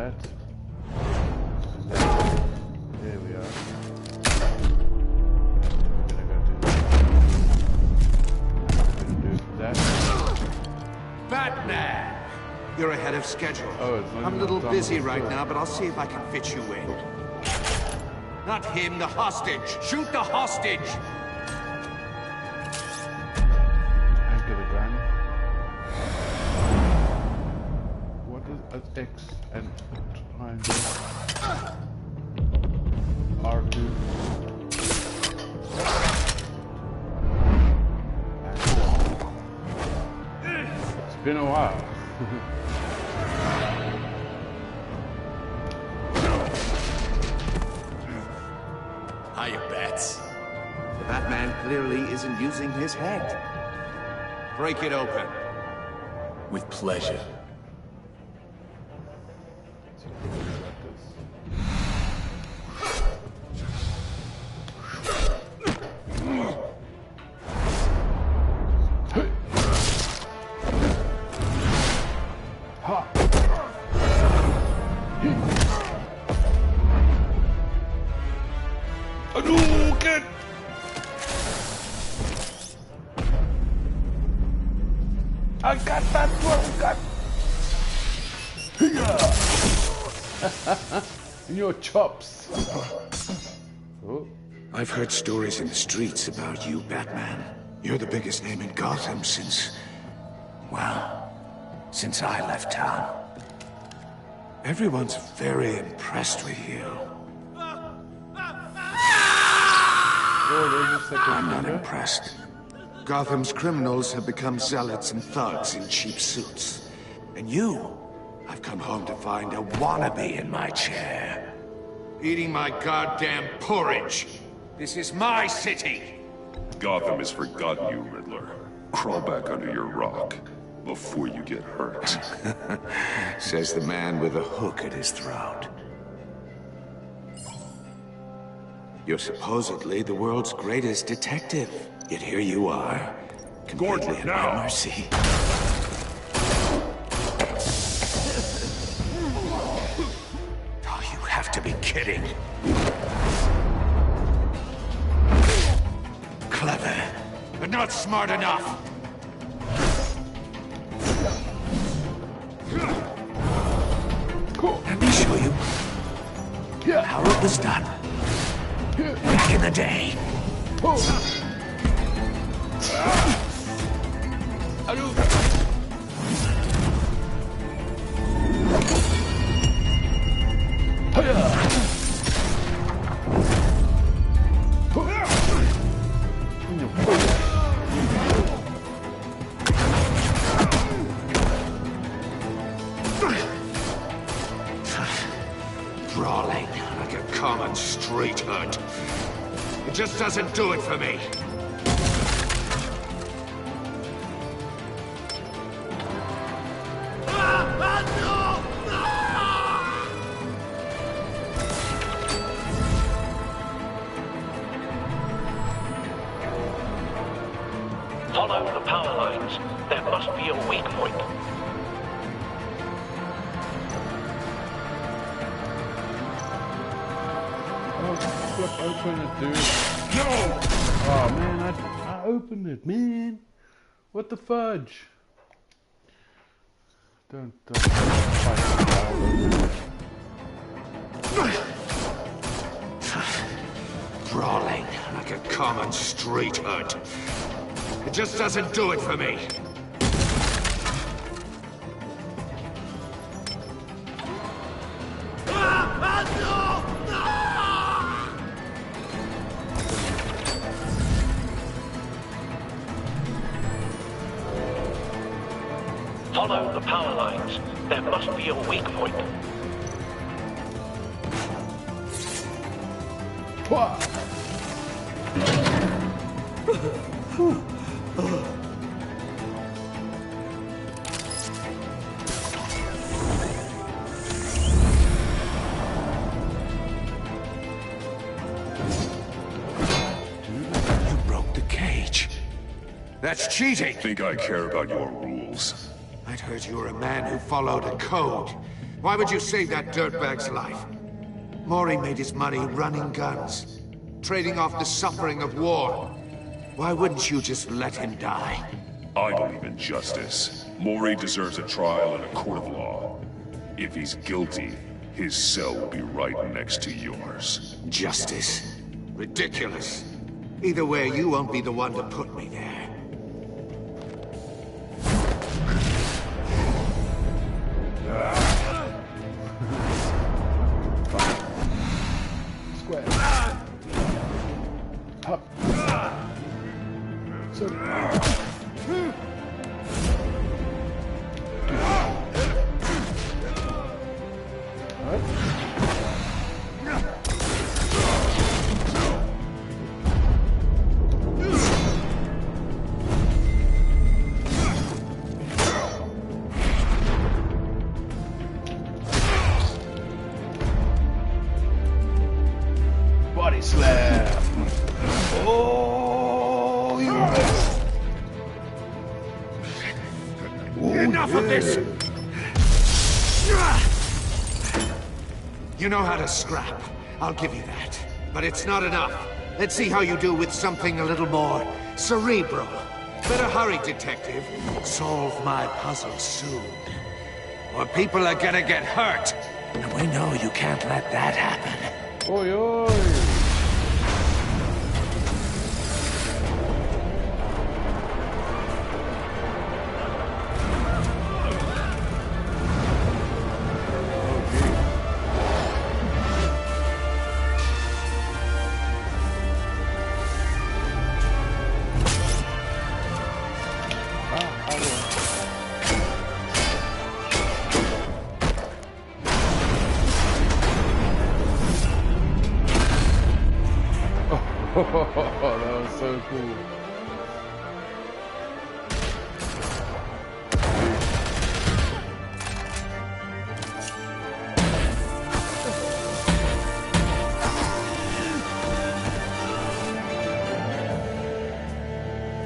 that. There we are. Gonna do that. Batman! You're ahead of schedule. Oh, it's not I'm a even little done busy with right the now, but I'll see if I can fit you in. Not him, the hostage! Shoot the hostage! Anchor the gun. What is X and triangle? R2. It's been a while. Hiya, Bats. The Batman clearly isn't using his head. Break it open. With pleasure. I got that one, got in your chops. Oh. I've heard stories in the streets about you, Batman. You're the biggest name in Gotham since I left town. Everyone's very impressed with you. I'm not impressed. Gotham's criminals have become zealots and thugs in cheap suits. And you, I've come home to find a wannabe in my chair. Eating my goddamn porridge. This is my city. Gotham has forgotten you, Riddler. Crawl back under your rock before you get hurt. Says the man with a hook at his throat. You're supposedly the world's greatest detective. Yet here you are, completely at my mercy. Oh, you have to be kidding. Clever, but not smart enough. Let me show you how it was done back in the day. Brawling like a common street hood. It just doesn't do it for me. Follow the power lines. There must be a weak point. Oh, flip open it, dude. No! Oh, man, I opened it, man. What the fudge? Don't fight. Brawling like a common street hood. It just doesn't do it for me. Follow the power lines. There must be a weak point. You broke the cage. That's cheating. Think I care about your rules? I'd heard you were a man who followed a code. Why would you save that dirtbag's life? Maury made his money running guns, trading off the suffering of war. Why wouldn't you just let him die? I believe in justice. Maury deserves a trial in a court of law. If he's guilty, his cell will be right next to yours. Justice? Ridiculous. Either way, you won't be the one to put me there. Square. Up. So. What? Body slam. Oh, you missed. Enough of this! You know how to scrap. I'll give you that. But it's not enough. Let's see how you do with something a little more cerebral. Better hurry, detective. Solve my puzzle soon. Or people are gonna get hurt. And we know you can't let that happen. Oi, oi. That was so cool.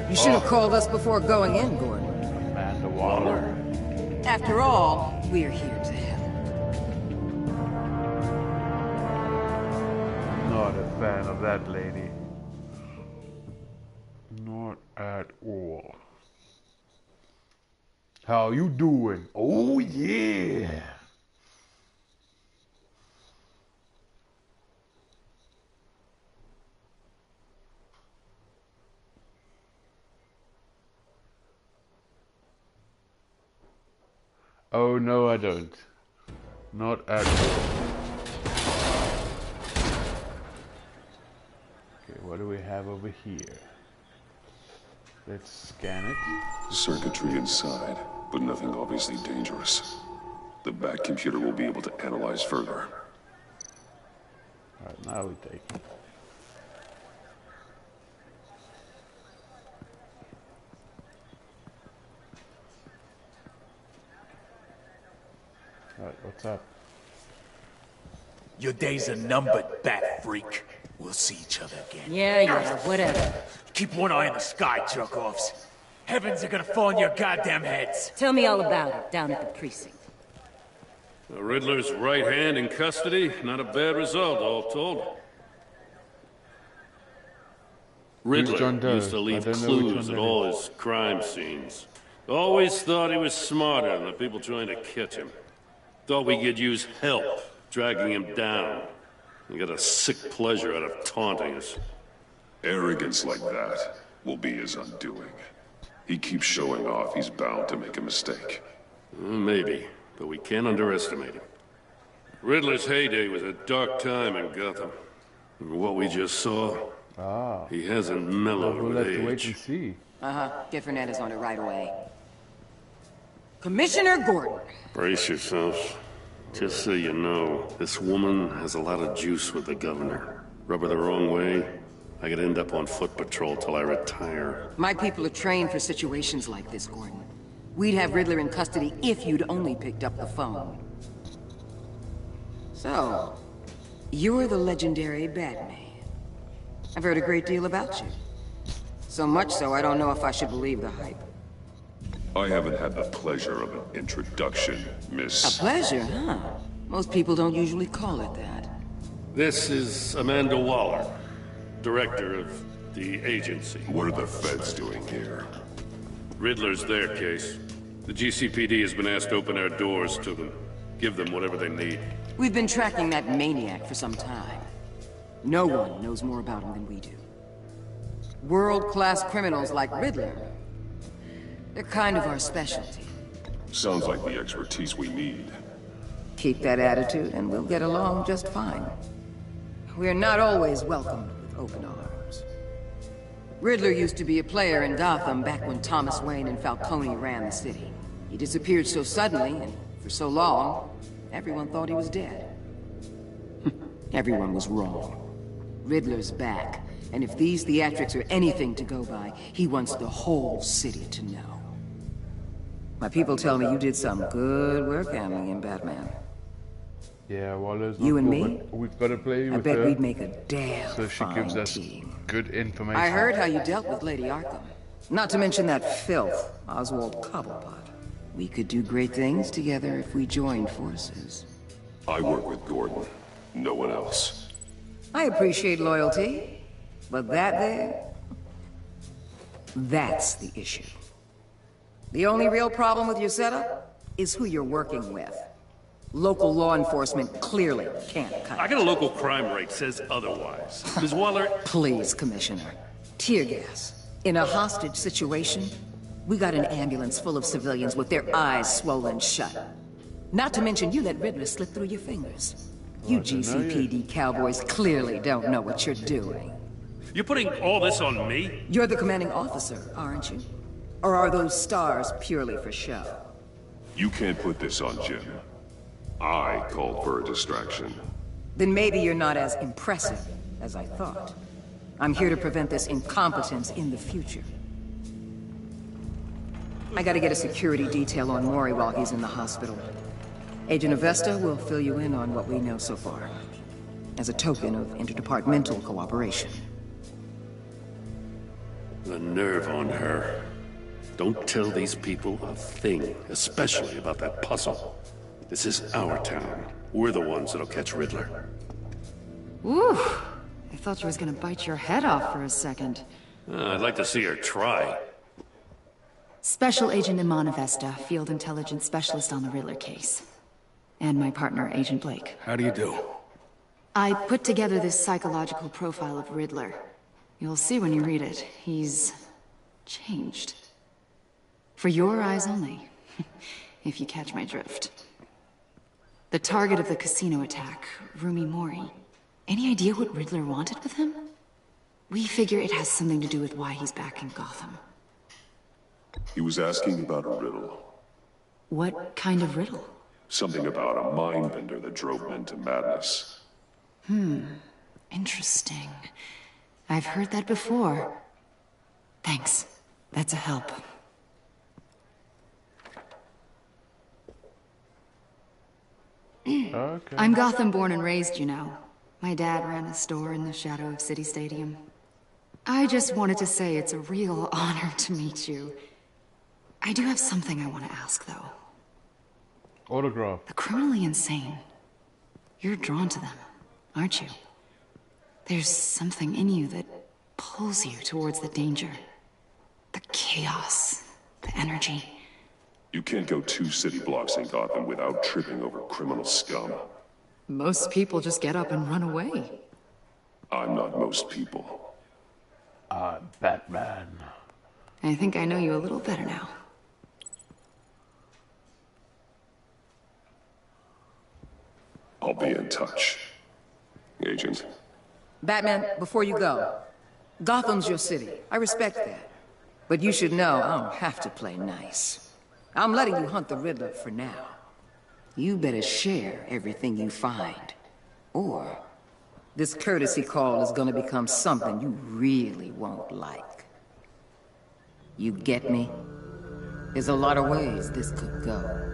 You should have called us before going in, Gordon. Amanda Waller. After all, we're here to help. Not a fan of that lady. Not at all. How you doing? Oh yeah. Oh no, I don't. Not at all. Okay, what do we have over here? Let's scan it. Circuitry inside, but nothing obviously dangerous. The back computer will be able to analyze further. Alright, now we take it. Alright, what's up? Your days are numbered, bat freak. We'll see each other again. Yeah, whatever. Keep one eye in the sky, jerk-offs. Heavens are gonna fall on your goddamn heads. Tell me all about it down at the precinct. The Riddler's right hand in custody, not a bad result, all told. Riddler John Doe? used to I leave don't know which clues one at that all his crime scenes. Always thought he was smarter than the people trying to catch him. Thought we could use help, dragging him down. He got a sick pleasure out of taunting us. Arrogance like that will be his undoing. He keeps showing off, he's bound to make a mistake. Maybe, but we can't underestimate him. Riddler's heyday was a dark time in Gotham. And what we just saw, he hasn't mellowed We'll with have to wait and age. see. Get Fernandez on it right away. Commissioner Gordon. Brace yourselves. Just so you know, this woman has a lot of juice with the governor. Rub her the wrong way, I could end up on foot patrol till I retire. My people are trained for situations like this, Gordon. We'd have Riddler in custody if you'd only picked up the phone. So, you're the legendary Batman. I've heard a great deal about you. So much so, I don't know if I should believe the hype. I haven't had the pleasure of an introduction, A Miss... pleasure, huh? Most people don't usually call it that. This is Amanda Waller, director of the agency. What are the feds doing here? Riddler's their case. The GCPD has been asked to open our doors to them. Give them whatever they need. We've been tracking that maniac for some time. No one knows more about him than we do. World-class criminals like Riddler. They're kind of our specialty. Sounds like the expertise we need. Keep that attitude and we'll get along just fine. We're not always welcomed with open arms. Riddler used to be a player in Gotham back when Thomas Wayne and Falcone ran the city. He disappeared so suddenly and for so long, everyone thought he was dead. Everyone was wrong. Riddler's back, and if these theatrics are anything to go by, he wants the whole city to know. My people tell me you did some good work handling him, Batman. Yeah, Waller's You not and cool, me? but we've got to play I with bet her, we'd make a damn so she fine gives us team. good information. I heard how you dealt with Lady Arkham. Not to mention that filth, Oswald Cobblepot. We could do great things together if we joined forces. I work with Gordon. No one else. I appreciate loyalty, but that's the issue. The only real problem with your setup is who you're working with. Local law enforcement clearly can't cut I it. got a local crime rate says otherwise. Ms. Waller, Please, Commissioner. Tear gas. In a hostage situation, we got an ambulance full of civilians with their eyes swollen shut. Not to mention you let Riddler slip through your fingers. You GCPD cowboys clearly don't know what you're doing. you're putting all this on me? You're the commanding officer, aren't you? Or are those stars purely for show? You can't put this on Jim. I called for a distraction. Then maybe you're not as impressive as I thought. I'm here to prevent this incompetence in the future. I gotta get a security detail on Maury while he's in the hospital. Agent Avesta will fill you in on what we know so far, as a token of interdepartmental cooperation. The nerve on her. Don't tell these people a thing, especially about that puzzle. This is our town. We're the ones that'll catch Riddler. Ooh, I thought you was gonna bite your head off for a second. I'd like to see her try. Special Agent Iman Avesta, Field Intelligence Specialist on the Riddler case. And my partner, Agent Blake. How do you do? I put together this psychological profile of Riddler. You'll see when you read it. He's changed. For your eyes only, if you catch my drift. The target of the casino attack, Rumi Mori. Any idea what Riddler wanted with him? We figure it has something to do with why he's back in Gotham. He was asking about a riddle. What kind of riddle? Something about a mind bender that drove men to madness. Interesting. I've heard that before. Thanks. That's a help. Okay. I'm Gotham born and raised, you know. My dad ran a store in the shadow of City Stadium. I just wanted to say it's a real honor to meet you. I do have something I want to ask, though. Autograph. The criminally insane. You're drawn to them, aren't you? There's something in you that pulls you towards the danger. The chaos, the energy. You can't go 2 city blocks in Gotham without tripping over criminal scum. Most people just get up and run away. I'm not most people. I'm Batman. I think I know you a little better now. I'll be in touch. Agent. Batman, before you go, Gotham's your city. I respect that. But you should know I don't have to play nice. I'm letting you hunt the Riddler for now. You better share everything you find. Or this courtesy call is gonna become something you really won't like. You get me? There's a lot of ways this could go.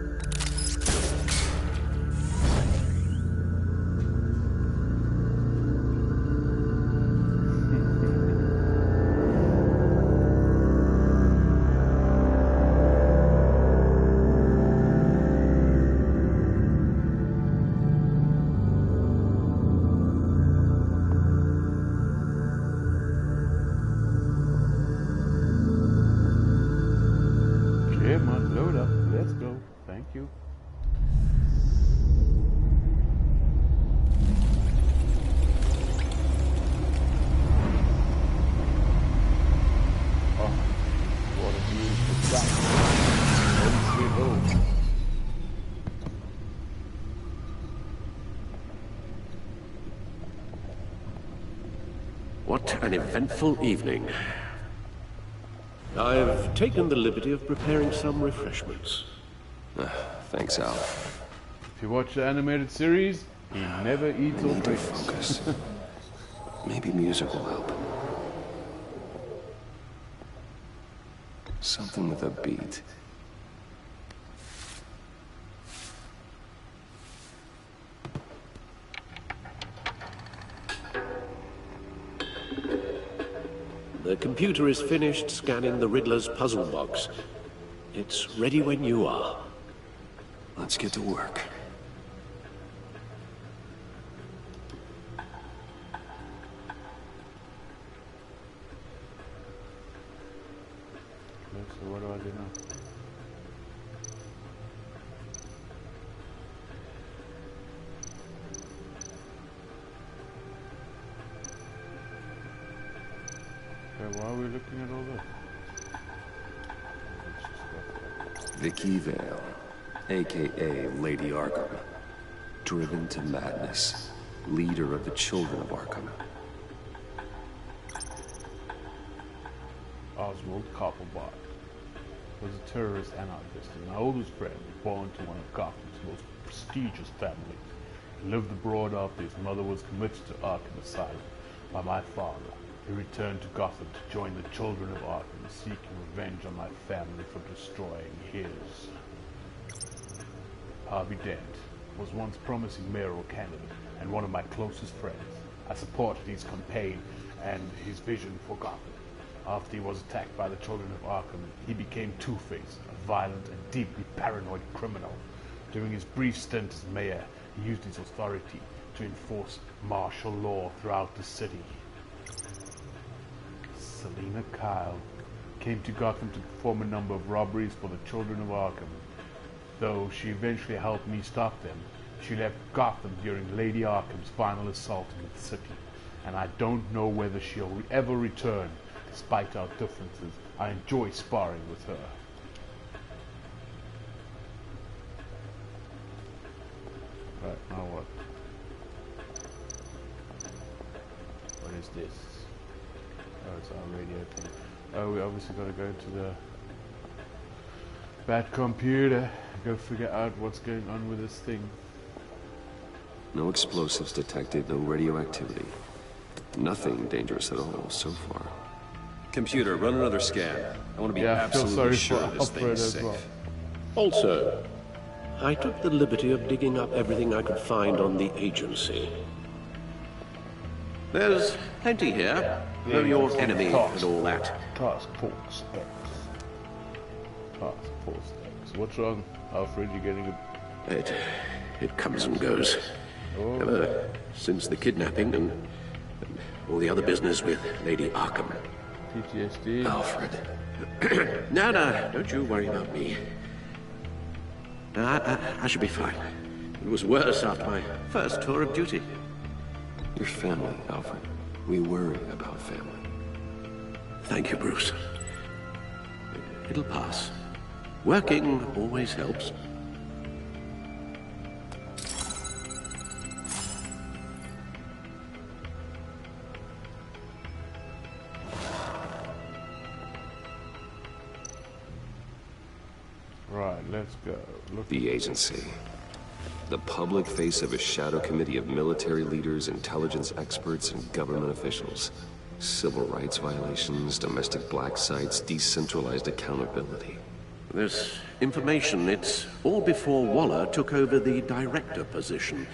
you. Oh, what a beautiful sight. Home sweet home. What an eventful evening. I've taken the liberty of preparing some refreshments. Thanks, Al. If you watch the animated series, he never eats or drinks. Focus. Maybe music will help. Something with a beat. The computer is finished scanning the Riddler's puzzle box. It's ready when you are. Let's get to work. Okay, so what do I do now? Okay, why are we looking at all this? Vicky Vale, a.k.a. Lady Arkham. Driven to madness. Leader of the Children of Arkham. Oswald Cobblepot was a terrorist anarchist and my oldest friend, born to one of Gotham's most prestigious families. He lived abroad after his mother was committed to Arkham Asylum by my father. He returned to Gotham to join the Children of Arkham, seeking revenge on my family for destroying his. Harvey Dent was once promising mayoral candidate and one of my closest friends. I supported his campaign and his vision for Gotham. After he was attacked by the Children of Arkham, he became Two-Face, a violent and deeply paranoid criminal. During his brief stint as mayor, he used his authority to enforce martial law throughout the city. Selina Kyle came to Gotham to perform a number of robberies for the Children of Arkham. Though she eventually helped me stop them, she left Gotham during Lady Arkham's final assault in the city, and I don't know whether she'll ever return. Despite our differences, I enjoy sparring with her. Right, now what? What is this? Oh, it's our radio thing. Oh, we obviously gotta go to the Bat computer, go figure out what's going on with this thing. No explosives detected, no radioactivity. Nothing dangerous at all so far. Computer, run another scan. I want to be absolutely sure this thing is safe. Well. Also, I took the liberty of digging up everything I could find on the agency. There's plenty here. Know your enemy and all that. Task Force X. Task Force X. What's wrong, Alfred? You getting a... It comes and goes. Oh. Ever since the kidnapping and all the other business with Lady Arkham. PTSD. Alfred. No, don't you worry about me. I should be fine. It was worse after my first tour of duty. Your family, Alfred. We worry about family. Thank you, Bruce. It'll pass. Working always helps. Right, let's go. Look. The agency. The public face of a shadow committee of military leaders, intelligence experts, and government officials. Civil rights violations, domestic black sites, decentralized accountability. This information, it's all before Waller took over the director position.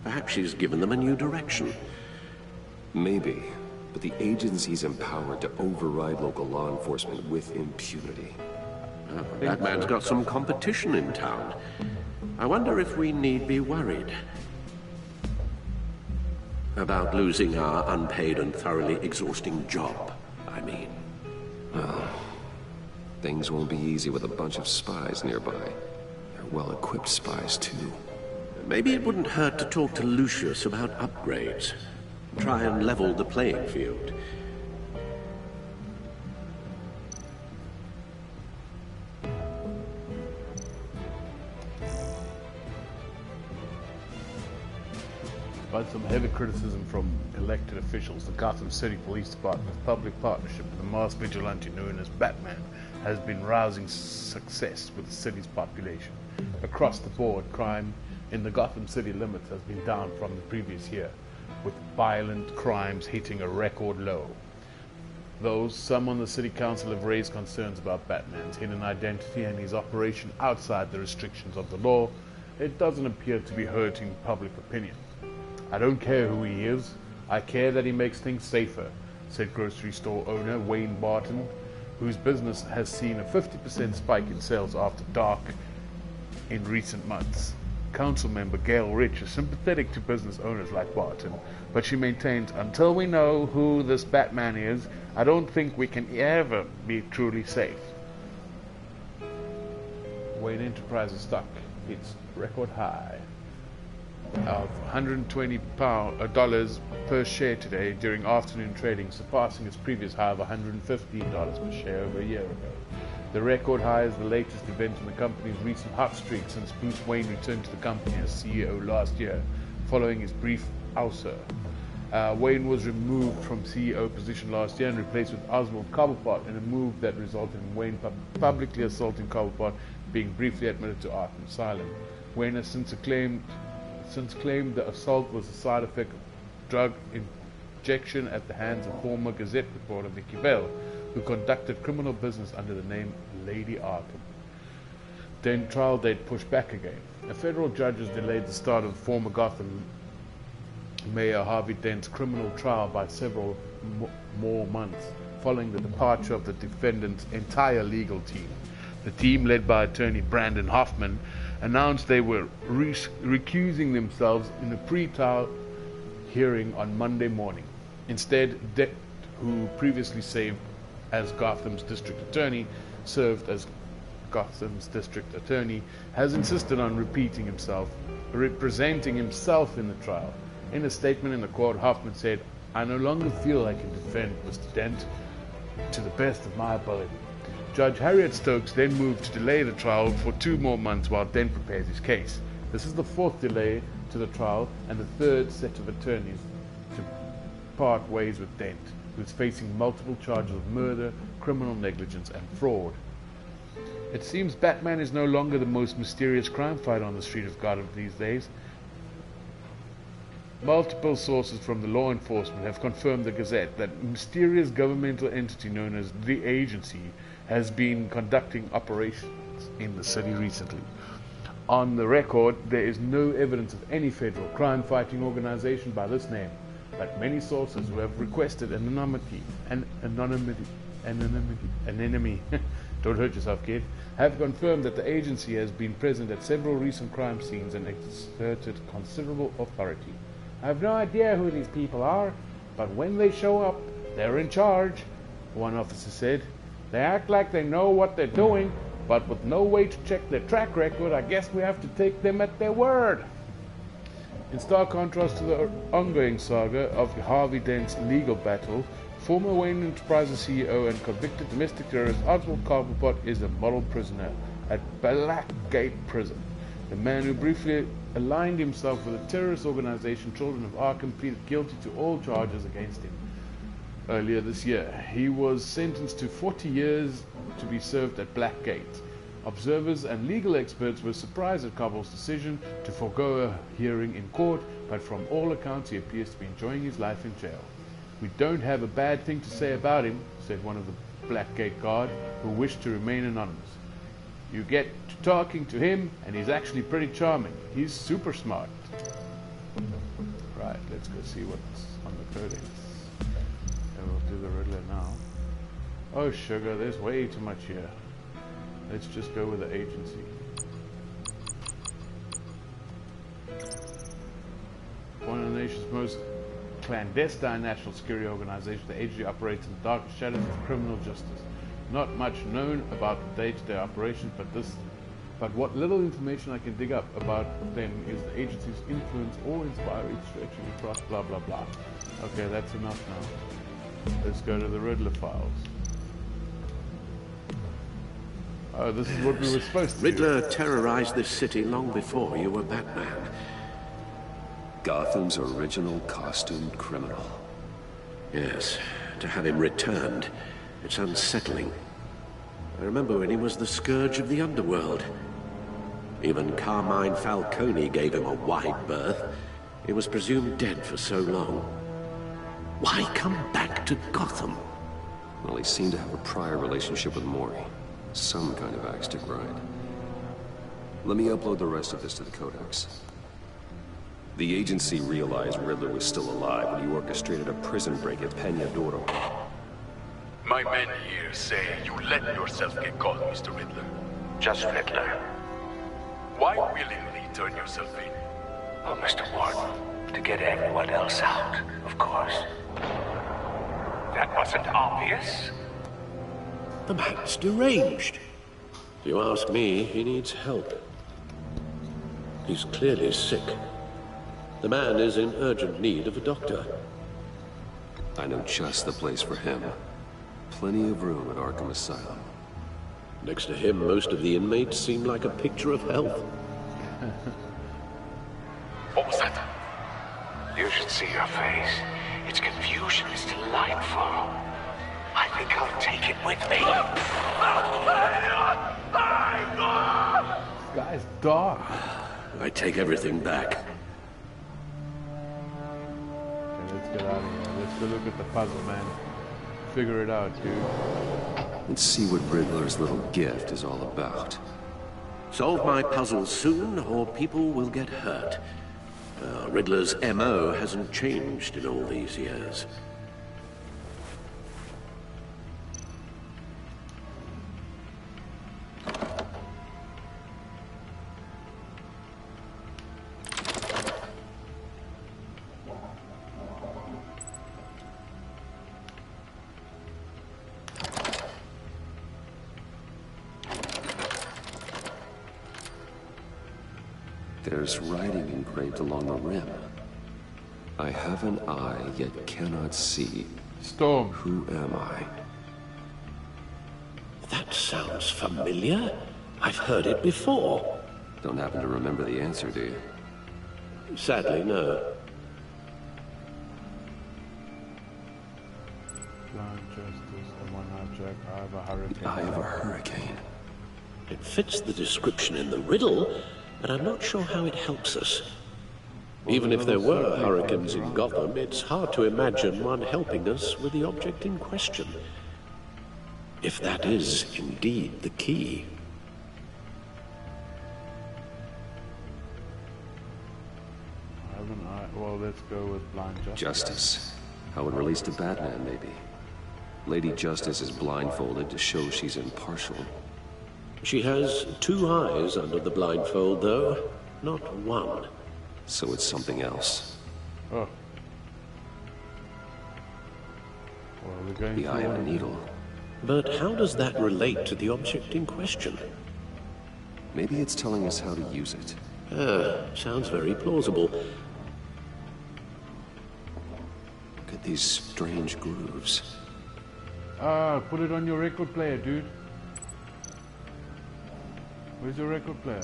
Perhaps she's given them a new direction. Maybe, but the agency's empowered to override local law enforcement with impunity. That man's got some competition in town. I wonder if we need be worried about losing our unpaid and thoroughly exhausting job, I mean. Well, things won't be easy with a bunch of spies nearby. well-equipped spies, too. Maybe it wouldn't hurt to talk to Lucius about upgrades. Try and level the playing field. Despite some heavy criticism from elected officials, the Gotham City Police Department's public partnership with the masked vigilante known as Batman has been rousing success with the city's population. Across the board, crime in the Gotham City limits has been down from the previous year, with violent crimes hitting a record low. Though some on the city council have raised concerns about Batman's hidden identity and his operation outside the restrictions of the law, it doesn't appear to be hurting public opinion. "I don't care who he is. I care that he makes things safer," said grocery store owner Wayne Barton, whose business has seen a 50% spike in sales after dark in recent months. Council member Gail Rich is sympathetic to business owners like Barton, but she maintains, "Until we know who this Batman is, I don't think we can ever be truly safe." Wayne Enterprises stock hits record high of $120 per share today during afternoon trading, surpassing its previous high of $115 per share over a year ago. The record high is the latest event in the company's recent hot streak since Bruce Wayne returned to the company as CEO last year, following his brief ouster. Wayne was removed from CEO position last year and replaced with Oswald Cobblepot in a move that resulted in Wayne publicly assaulting Cobblepot, being briefly admitted to Arkham Asylum. Wayne has since claimed the assault was a side effect of drug injection at the hands of former Gazette reporter Vicky Bell, who conducted criminal business under the name Lady Arkham. Then trial date pushed back again. A federal judge has delayed the start of former Gotham Mayor Harvey Dent's criminal trial by several more months, following the departure of the defendant's entire legal team. The team, led by attorney Brandon Hoffman, announced they were recusing themselves in a pre-trial hearing on Monday morning. Instead, Dent, who previously served as Gotham's district attorney, has insisted on representing himself in the trial. In a statement in the court, Hoffman said, "I no longer feel I can defend Mr. Dent to the best of my ability." Judge Harriet Stokes then moved to delay the trial for 2 more months while Dent prepares his case. This is the 4th delay to the trial and the 3rd set of attorneys to part ways with Dent, who is facing multiple charges of murder, criminal negligence, and fraud. It seems Batman is no longer the most mysterious crime fighter on the street of Gotham these days. Multiple sources from the law enforcement have confirmed the Gazette that a mysterious governmental entity known as the Agency has been conducting operations in the city recently. On the record, there is no evidence of any federal crime-fighting organization by this name, but many sources who have requested anonymity, don't hurt yourself, kid, have confirmed that the agency has been present at several recent crime scenes and exerted considerable authority. "I have no idea who these people are, but when they show up, they're in charge," one officer said. "They act like they know what they're doing, but with no way to check their track record, I guess we have to take them at their word." In stark contrast to the ongoing saga of Harvey Dent's legal battle, former Wayne Enterprises CEO and convicted domestic terrorist Oswald Cobblepot is a model prisoner at Blackgate Prison. The man who briefly aligned himself with the terrorist organization Children of Arkham pleaded guilty to all charges against him. Earlier this year, he was sentenced to 40 years to be served at Blackgate. Observers and legal experts were surprised at Cobble's decision to forego a hearing in court, but from all accounts he appears to be enjoying his life in jail. "We don't have a bad thing to say about him," said one of the Blackgate guard, who wished to remain anonymous. "You get to talking to him, and he's actually pretty charming. He's super smart." Right, let's go see what's on the codex. And we'll do the Riddler now. Oh sugar, there's way too much here. Let's just go with the agency. One of the nation's most clandestine national security organization, the agency operates in the darkest shadows of criminal justice. Not much known about the day-to-day operations, but this but what little information I can dig up about them is the agency's influence or inspiring stretching across blah blah blah. Okay, that's enough now. Let's go to the Riddler files. Oh, this is what we were supposed to do. Riddler terrorized this city long before you were Batman. Gotham's original costumed criminal. Yes, to have him returned, it's unsettling. I remember when he was the scourge of the underworld. Even Carmine Falcone gave him a wide berth. He was presumed dead for so long. Why come back to Gotham? Well, he seemed to have a prior relationship with Mori. Some kind of axe to grind. Let me upload the rest of this to the Codex. The agency realized Riddler was still alive when he orchestrated a prison break at Peñadoro. My men here say you let yourself get caught, Mr. Riddler. Just Riddler. Why willingly turn yourself in? Oh, Mr. Warden, to get everyone else out, of course. That wasn't obvious. The man's deranged. If you ask me, he needs help. He's clearly sick. The man is in urgent need of a doctor. I know just the place for him. Plenty of room at Arkham Asylum. Next to him, most of the inmates seem like a picture of health. What was that? You should see your face. Its confusion is delightful. I think I'll take it with me. This guy's dark. I take everything back. Okay, let's get out of here. Let's go look at the puzzle, man. Figure it out, dude. Let's see what Riddler's little gift is all about. Solve my puzzle soon, or people will get hurt. Riddler's M.O. hasn't changed in all these years. There's writing engraved along the rim. I have an eye, yet cannot see. Storm. Who am I? That sounds familiar. I've heard it before. Don't happen to remember the answer, do you? Sadly, no. Blind Justice, the one-eyed Jack, Eye of a Hurricane. Eye of a Hurricane. It fits the description in the riddle, but I'm not sure how it helps us. Even if there were hurricanes in Gotham, it's hard to imagine one helping us with the object in question. If that is indeed the key. I have an eye. Well, let's go with Blind Justice. Justice. How it relates to Batman, maybe. Lady Justice is blindfolded to show she's impartial. She has two eyes under the blindfold, though, not one. So it's something else. Oh. Well, we're going The eye of a needle. But how does that relate to the object in question? Maybe it's telling us how to use it. Sounds very plausible. Look at these strange grooves. Put it on your record player, dude. Where's your record player?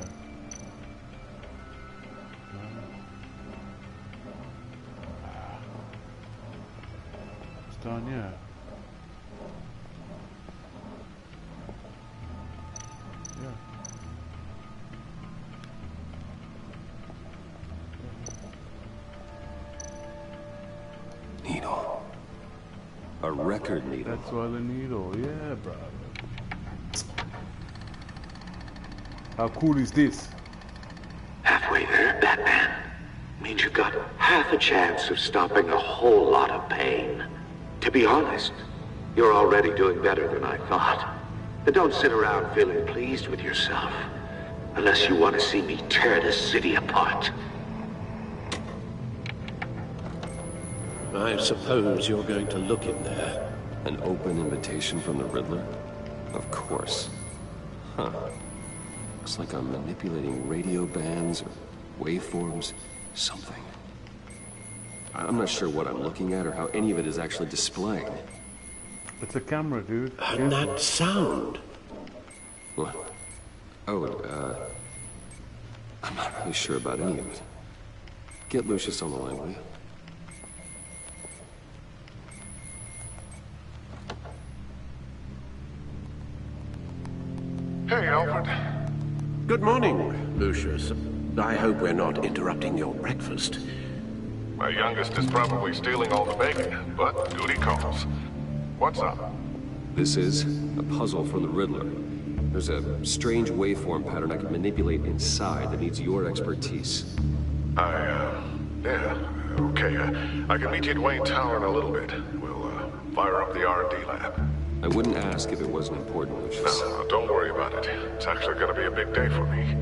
It's down here. Yeah. Needle. A record needle. That's why the needle, yeah, bro. How cool is this? Halfway there, Batman. Means you've got half a chance of stopping a whole lot of pain. To be honest, you're already doing better than I thought. But don't sit around feeling pleased with yourself. Unless you want to see me tear this city apart. I suppose you're going to look in there. An open invitation from the Riddler? Of course. Huh. Looks like I'm manipulating radio bands or waveforms, something. I'm not sure what I'm looking at or how any of it is actually displaying. It's a camera, dude. And that sound. What? Oh, I'm not really sure about any of it. Get Lucius on the line, will you? Hey, Alfred. Good morning, Lucius. I hope we're not interrupting your breakfast. My youngest is probably stealing all the bacon, but duty calls. What's up? This is a puzzle for the Riddler. There's a strange waveform pattern I can manipulate inside that needs your expertise. Yeah, okay. I can meet you at Wayne Tower in a little bit. We'll, fire up the R&D lab. I wouldn't ask if it wasn't important, Lucius. No, don't worry about it. It's actually gonna be a big day for me.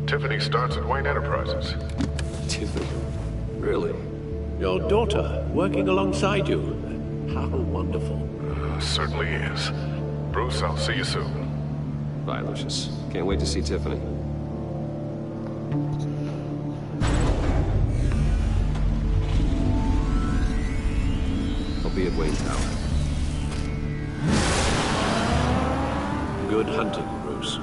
Tiffany starts at Wayne Enterprises. Tiffany? Really? Your daughter, working alongside you. How wonderful. Certainly is. Bruce, I'll see you soon. Bye, Lucius. Can't wait to see Tiffany. I'll be at Wayne Tower. Good hunting, Bruce.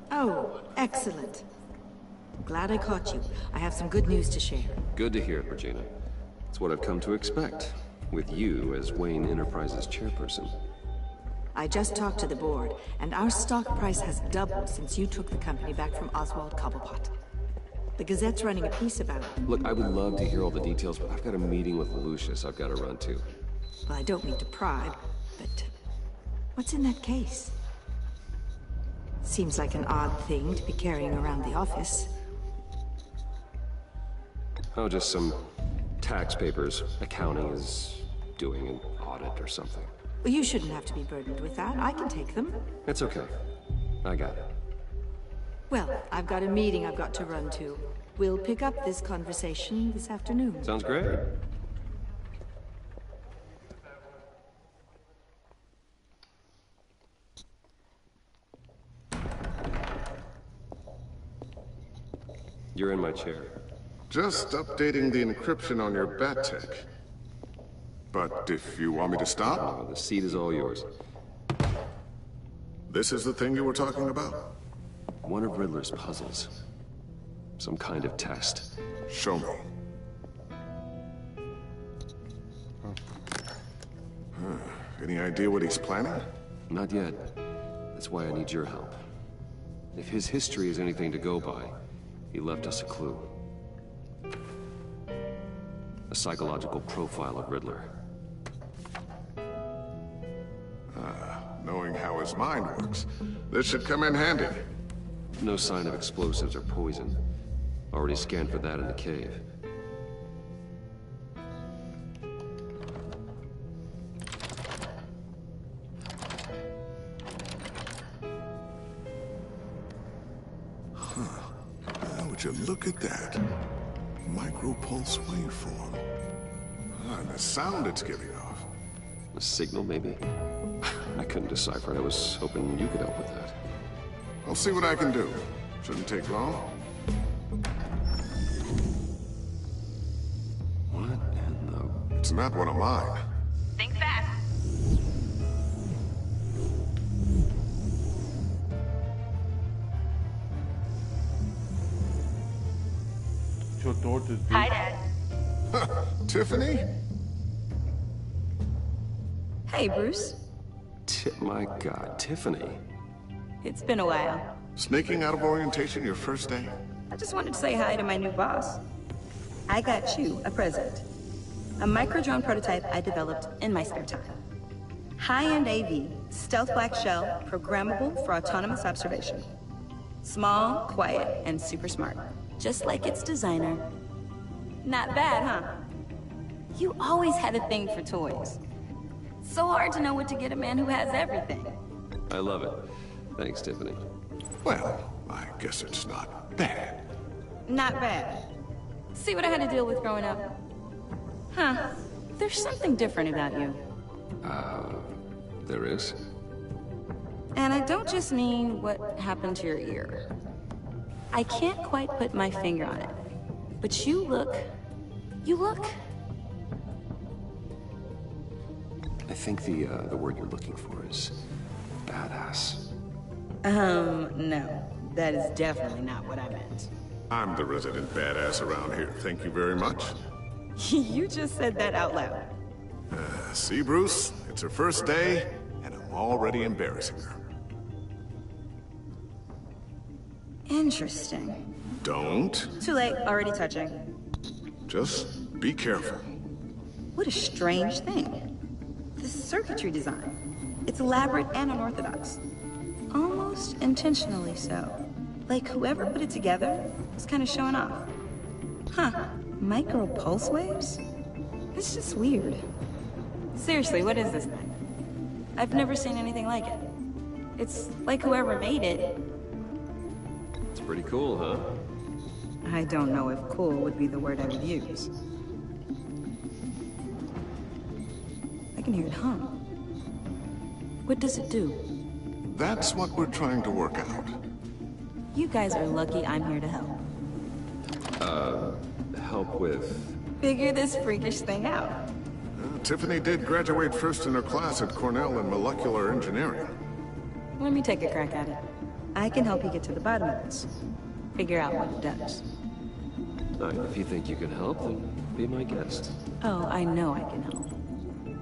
Oh, excellent. Glad I caught you. I have some good news to share. Good to hear it, Regina. It's what I've come to expect, with you as Wayne Enterprises chairperson. I just talked to the board, and our stock price has doubled since you took the company back from Oswald Cobblepot. The Gazette's running a piece about it. Look, I would love to hear all the details, but I've got a meeting with Lucius I've got to run to. Well, I don't mean to pry, but what's in that case? Seems like an odd thing to be carrying around the office. Oh, just some tax papers. Accounting is doing an audit or something. Well, you shouldn't have to be burdened with that. I can take them. It's okay. I got it. Well, I've got a meeting I've got to run to. We'll pick up this conversation this afternoon. Sounds great. You're in my chair. Just updating the encryption on your bat tech. But if you want me to stop... Oh, the seat is all yours. This is the thing you were talking about? One of Riddler's puzzles. Some kind of test. Show me. Any idea what he's planning? Not yet. That's why I need your help. If his history is anything to go by, he left us a clue. A psychological profile of Riddler. Knowing how his mind works, this should come in handy. No sign of explosives or poison. Already scanned for that in the cave. Would you look at that? Micropulse waveform. And the sound it's giving off. A signal, maybe? I couldn't decipher it. I was hoping you could help with that. I'll see what I can do. Shouldn't take long. What in the... It's not one of mine. Think fast. It's your daughter's... Hi, Dad. Tiffany? Hey, Bruce. My God, Tiffany. It's been a while. Sneaking out of orientation your first day? I just wanted to say hi to my new boss. I got you a present. A micro-drone prototype I developed in my spare time. High-end AV, stealth black shell, programmable for autonomous observation. Small, quiet, and super smart. Just like its designer. Not bad, huh? You always had a thing for toys. So hard to know what to get a man who has everything. I love it. Thanks, Tiffany. Well, I guess it's not bad. Not bad. See what I had to deal with growing up? Huh. There's something different about you. There is? And I don't just mean what happened to your ear. I can't quite put my finger on it. But you look... I think the word you're looking for is badass. No. That is definitely not what I meant. I'm the resident badass around here. Thank you very much. You just said that out loud. See, Bruce? It's her first day, and I'm already embarrassing her. Interesting. Don't. Too late, already touching. Just be careful. What a strange thing. This circuitry design. It's elaborate and unorthodox. Almost intentionally so. Like whoever put it together was kind of showing off. Huh. Micro pulse waves? It's just weird. Seriously, what is this thing? I've never seen anything like it. It's like whoever made it. It's pretty cool, huh? I don't know if cool would be the word I would use. I can hear it hum. What does it do? That's what we're trying to work out. You guys are lucky I'm here to help. Help with... Figure this freakish thing out. Tiffany did graduate first in her class at Cornell in molecular engineering. Let me take a crack at it. I can help you get to the bottom of this. Figure out what it does. All right, if you think you can help, then be my guest. Oh, I know I can help.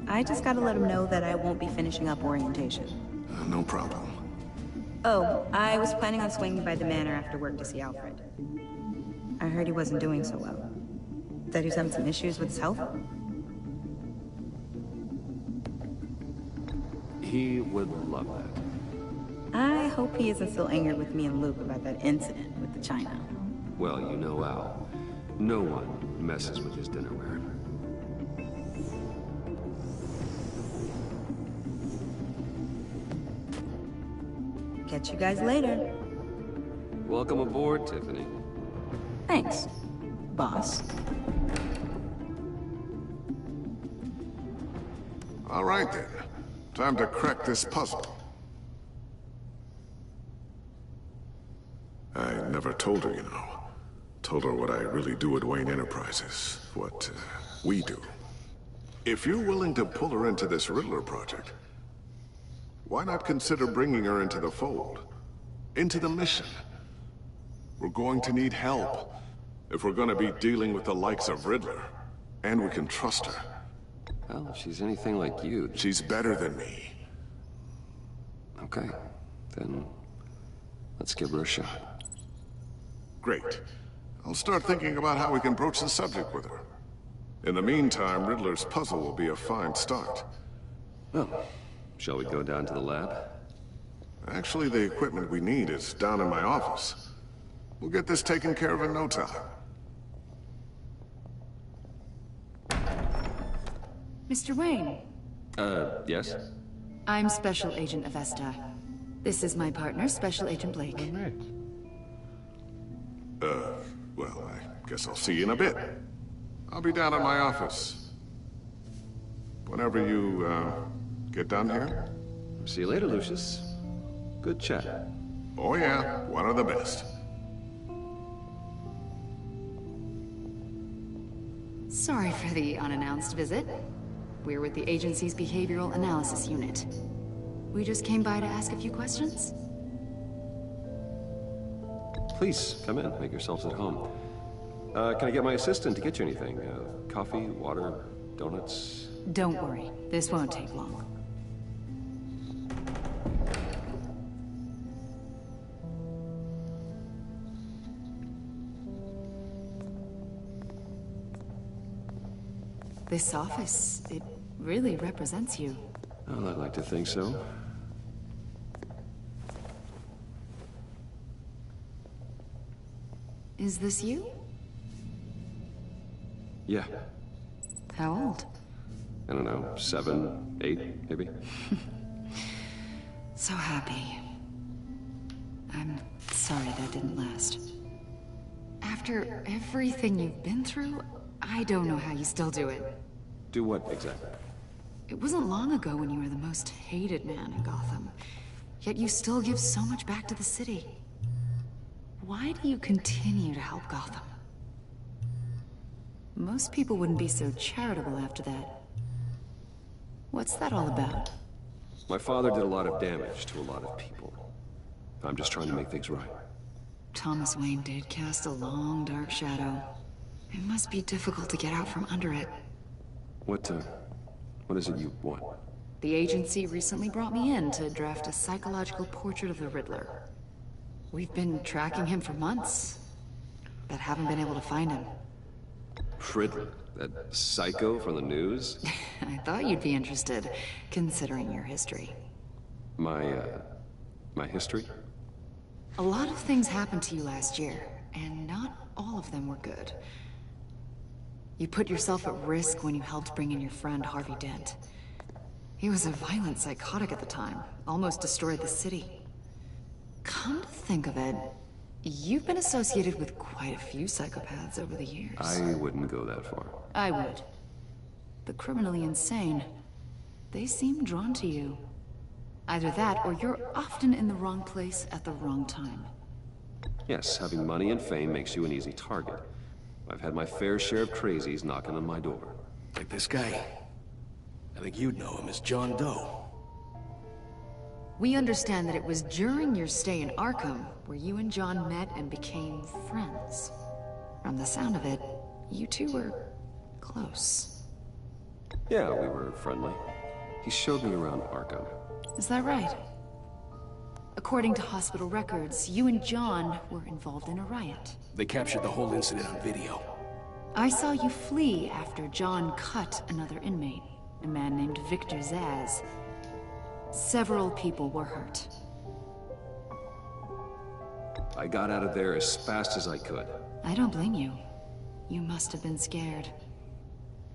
I just gotta let him know that I won't be finishing up orientation. No problem. Oh, I was planning on swinging by the manor after work to see Alfred. I heard he wasn't doing so well. That he was having some issues with his health? He would love that. I hope he isn't still angered with me and Luke about that incident with the china. Well, you know Al. No one messes with his dinnerware. Catch you guys later. Welcome aboard, Tiffany. Thanks, boss. All right, then. Time to crack this puzzle. I never told her, you know. Told her what I really do at Wayne Enterprises. What we do. If you're willing to pull her into this Riddler project, why not consider bringing her into the fold? Into the mission? We're going to need help if we're going to be dealing with the likes of Riddler. And we can trust her. Well, if she's anything like you... She's better than me. Okay, then let's give her a shot. Great. I'll start thinking about how we can broach the subject with her. In the meantime, Riddler's puzzle will be a fine start. Well, shall we go down to the lab? Actually, the equipment we need is down in my office. We'll get this taken care of in no time. Mr. Wayne. Yes? I'm Special Agent Avesta. This is my partner, Special Agent Blake. Well, I guess I'll see you in a bit. I'll be down at my office. Whenever you, get done here. See you later, Lucius. Good chat. Oh yeah, one of the best. Sorry for the unannounced visit. We're with the agency's behavioral analysis unit. We just came by to ask a few questions. Please, come in. Make yourselves at home. Can I get my assistant to get you anything? Coffee, water, donuts? Don't worry. This won't take long. This office, it really represents you. Well, I'd like to think so. Is this you? Yeah. How old? I don't know, 7, 8, maybe? So happy. I'm sorry that didn't last. After everything you've been through, I don't know how you still do it. Do what, exactly? It wasn't long ago when you were the most hated man in Gotham. Yet you still give so much back to the city. Why do you continue to help Gotham? Most people wouldn't be so charitable after that. What's that all about? My father did a lot of damage to a lot of people. I'm just trying to make things right. Thomas Wayne did cast a long, dark shadow. It must be difficult to get out from under it. What is it you want? The agency recently brought me in to draft a psychological portrait of the Riddler. We've been tracking him for months, but haven't been able to find him. Riddler? That psycho from the news? I thought you'd be interested, considering your history. My history? A lot of things happened to you last year, and not all of them were good. You put yourself at risk when you helped bring in your friend Harvey Dent. He was a violent psychotic at the time, almost destroyed the city. Come to think of it, you've been associated with quite a few psychopaths over the years. I wouldn't go that far. I would. The criminally insane, they seem drawn to you. Either that, or you're often in the wrong place at the wrong time. Yes, having money and fame makes you an easy target. I've had my fair share of crazies knocking on my door. Like this guy. I think you'd know him as John Doe. We understand that it was during your stay in Arkham where you and John met and became friends. From the sound of it, you two were close. Yeah, we were friendly. He showed me around Arkham. Is that right? According to hospital records, you and John were involved in a riot. They captured the whole incident on video. I saw you flee after John cut another inmate, a man named Victor Zsasz. Several people were hurt. I got out of there as fast as I could. I don't blame you. You must have been scared.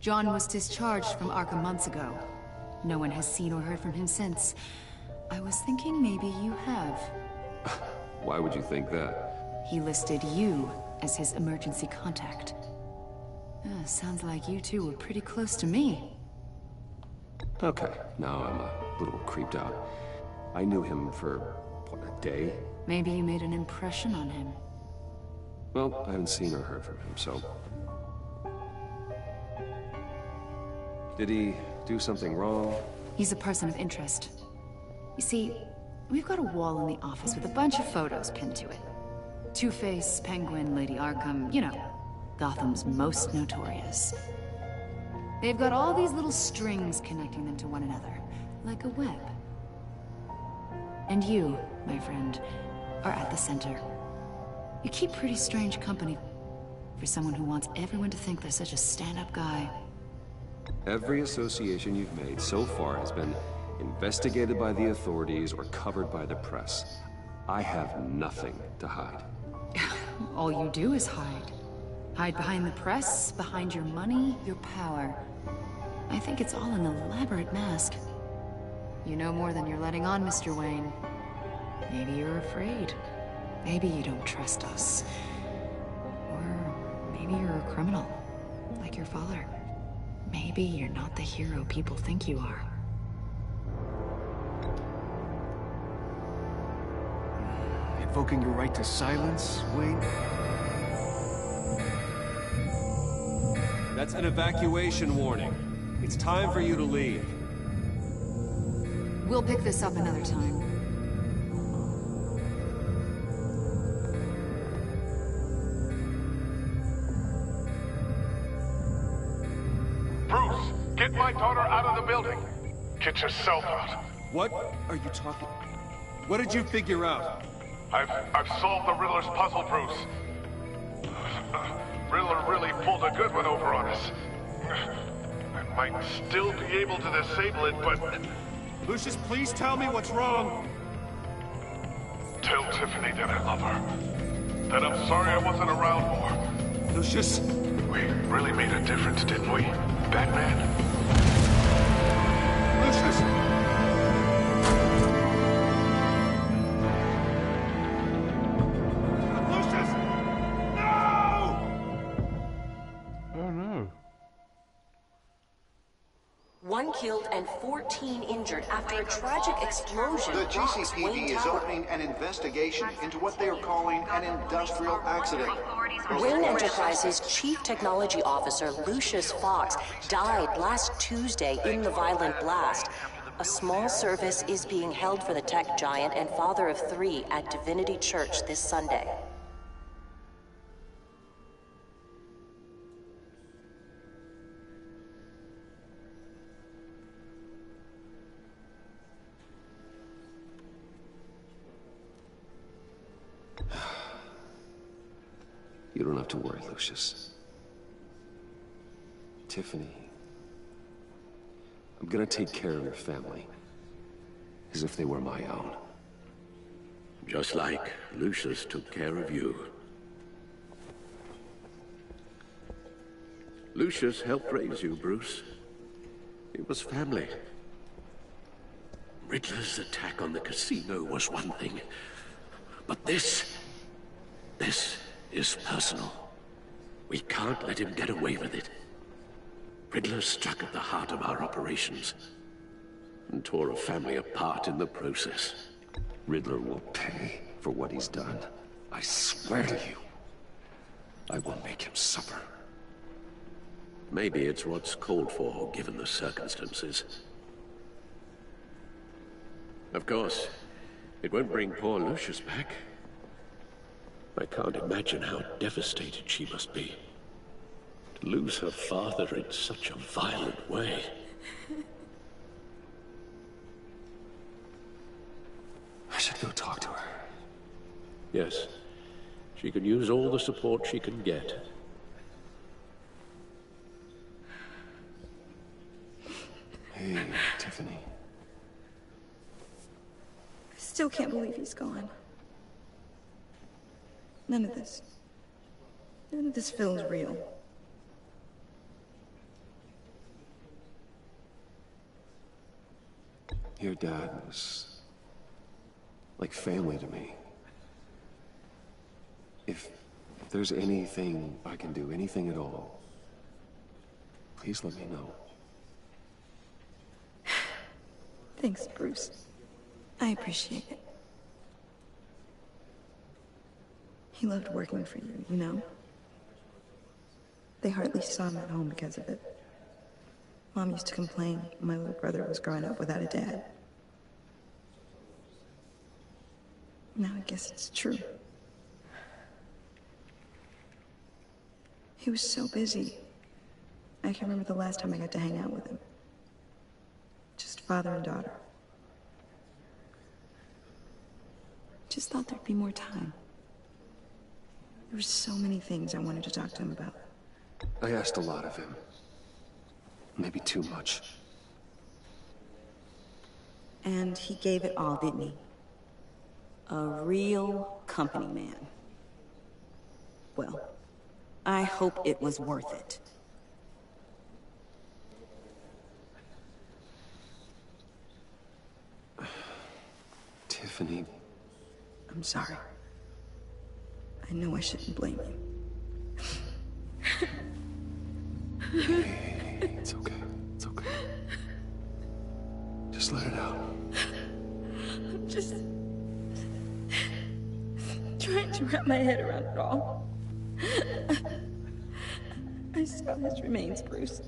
John was discharged from Arkham months ago. No one has seen or heard from him since. I was thinking maybe you have. Why would you think that? He listed you as his emergency contact. Sounds like you two were pretty close to me. Okay, now I'm a little creeped out. I knew him for, what, a day? Maybe you made an impression on him. Well, I haven't seen or heard from him, so... Did he do something wrong? He's a person of interest. You see, we've got a wall in the office with a bunch of photos pinned to it. Two-Face, Penguin, Lady Arkham, you know, Gotham's most notorious. They've got all these little strings connecting them to one another, like a web. And you, my friend, are at the center. You keep pretty strange company for someone who wants everyone to think they're such a stand-up guy. Every association you've made so far has been investigated by the authorities or covered by the press. I have nothing to hide. All you do is hide. Hide behind the press, behind your money, your power. I think it's all an elaborate mask. You know more than you're letting on, Mr. Wayne. Maybe you're afraid. Maybe you don't trust us. Or maybe you're a criminal, like your father. Maybe you're not the hero people think you are. Invoking your right to silence, Wayne? That's an evacuation warning. It's time for you to leave. We'll pick this up another time. Bruce, get my daughter out of the building. Get yourself out. What are you talking? What did you figure out? I've solved the Riddler's puzzle, Bruce. Riddler really pulled a good one over on us. I might still be able to disable it, but... Lucius, please tell me what's wrong. Tell Tiffany that I love her. That I'm sorry I wasn't around more. Lucius, We really made a difference, didn't we, Batman? Lucius! Lucius! Oh no. 1 killed and 14 injured after a tragic explosion. The rocks GCPD Wayne is Tower. opening an investigation into what they are calling an industrial accident. Wayne Enterprises' Chief Technology Officer, Lucius Fox, died last Tuesday in the violent blast. A small service is being held for the tech giant and father of 3 at Divinity Church this Sunday. You don't have to worry, Lucius. Tiffany, I'm gonna take care of your family, as if they were my own. Just like Lucius took care of you. Lucius helped raise you, Bruce. It was family. Riddler's attack on the casino was one thing, but this is personal. We can't let him get away with it. Riddler struck at the heart of our operations and tore a family apart in the process. Riddler will pay for what he's done. I swear to you, I will make him suffer. Maybe it's what's called for, given the circumstances. Of course, it won't bring poor Lucius back. I can't imagine how devastated she must be. To lose her father in such a violent way. I should go talk to her. Yes, she can use all the support she can get. Hey, Tiffany. I still can't believe he's gone. None of this feels real. Your dad was like family to me. If there's anything I can do, anything at all, please let me know. Thanks, Bruce. I appreciate it. He loved working for you, you know? They hardly saw him at home because of it. Mom used to complain my little brother was growing up without a dad. Now I guess it's true. He was so busy. I can remember the last time I got to hang out with him. Just father and daughter. Just thought there'd be more time. There were so many things I wanted to talk to him about. I asked a lot of him. Maybe too much. And he gave it all, didn't he? A real company man. Well, I hope it was worth it. Tiffany. I'm sorry. I know I shouldn't blame you. Hey, it's okay. It's okay. Just let it out. I'm just trying to wrap my head around it all. I saw his remains, Bruce.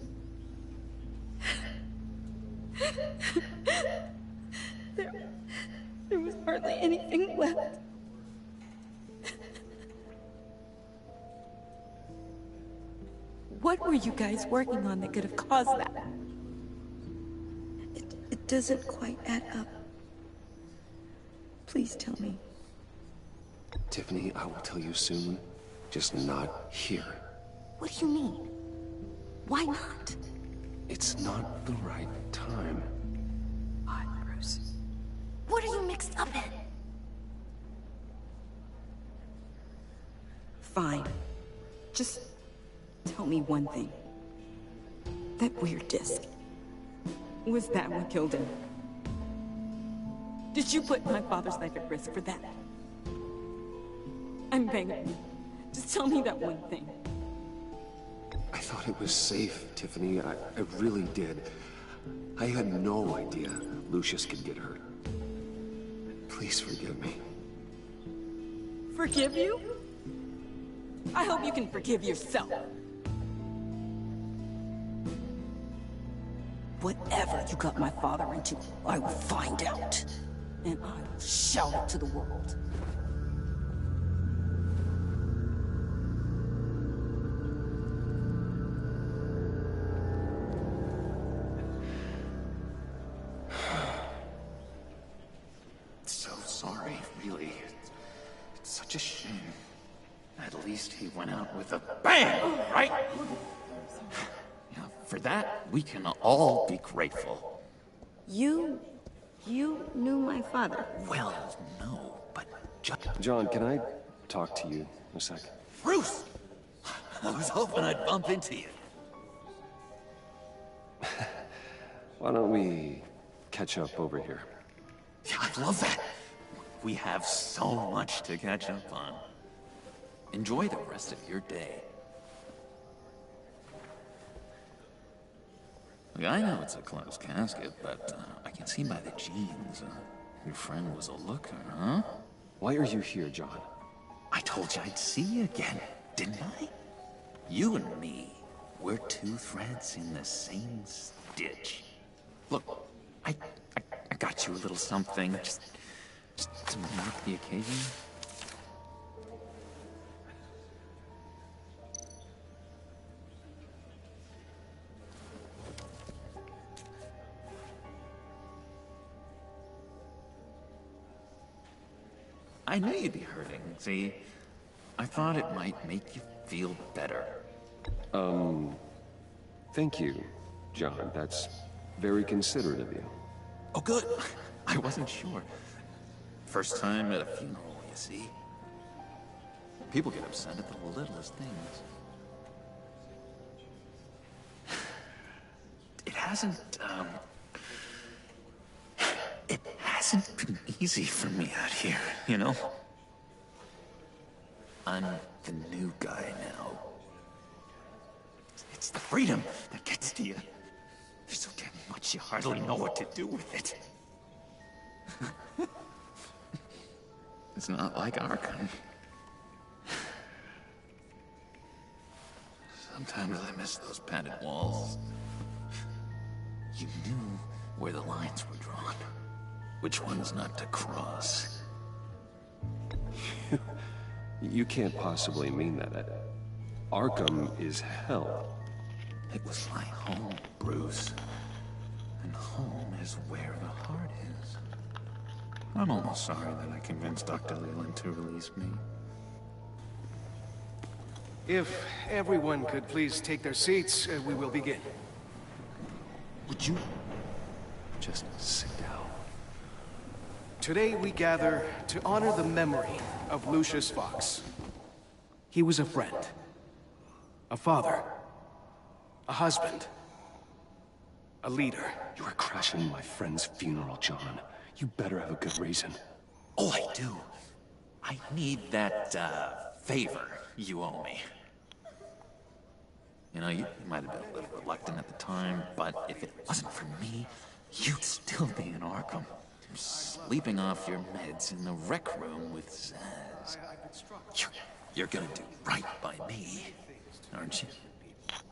There was hardly anything left. What were you guys working on that could have caused that? It doesn't quite add up. Please tell me. Tiffany, I will tell you soon. Just not here. What do you mean? Why not? It's not the right time. What, Bruce? What are you mixed up in? Fine. Just tell me one thing. That weird disc. Was that what killed him? Did you put my father's life at risk for that? I'm begging you. Just tell me that one thing. I thought it was safe, Tiffany. I really did. I had no idea Lucius could get hurt. Please forgive me. Forgive you? I hope you can forgive yourself. Whatever you got my father into, I will find out. And I will shout it to the world. So sorry, really. It's such a shame. At least he went out with a bang, right? Yeah, for that, we can all be grateful. You knew my father? Well, no, but John, can I talk to you a sec? Bruce! I was hoping I'd bump into you. Why don't we catch up over here? Yeah, I love that. We have so much to catch up on. Enjoy the rest of your day. Look, I know it's a closed casket, but I can see by the jeans, your friend was a looker, huh? Why are you here, John? I told you I'd see you again, didn't I? You and me, we're two threads in the same stitch. Look, I got you a little something, just to mark the occasion. I knew you'd be hurting, see? I thought it might make you feel better. Thank you, John. That's very considerate of you. Oh, good. I wasn't sure. First time at a funeral, you see? People get upset at the littlest things. It hasn't been easy for me out here, you know? I'm the new guy now. It's the freedom that gets to you. There's so damn much you hardly know what to do with it. It's not like Arkham. Sometimes I miss those padded walls. You knew where the lines were drawn. Which ones not to cross. You can't possibly mean that. Arkham is hell. It was my home, Bruce. And home is where the heart is. I'm almost sorry that I convinced Dr. Leland to release me. If everyone could please take their seats, we will begin. Would you just sit down? Today we gather to honor the memory of Lucius Fox. He was a friend, a father, a husband, a leader. You are crashing my friend's funeral, John. You better have a good reason. Oh, I do. I need that, favor you owe me. You know, you might have been a little reluctant at the time, but if it wasn't for me, you'd still be in Arkham. Sleeping off your meds in the rec room with Zaz. You're gonna do right by me, aren't you?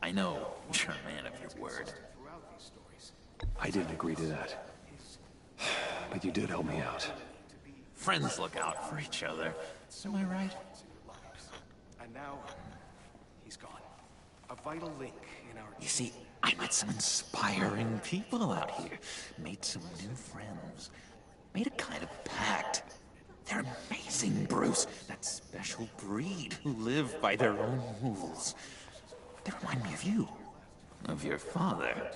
I know you're a man of your word. I didn't agree to that. But you did help me out. Friends look out for each other. Am I right? And now, he's gone. A vital link in our... You see, I met some inspiring people out here. Made some new friends. Made a kind of pact. They're amazing, Bruce. That special breed who live by their own rules. They remind me of you. Of your father.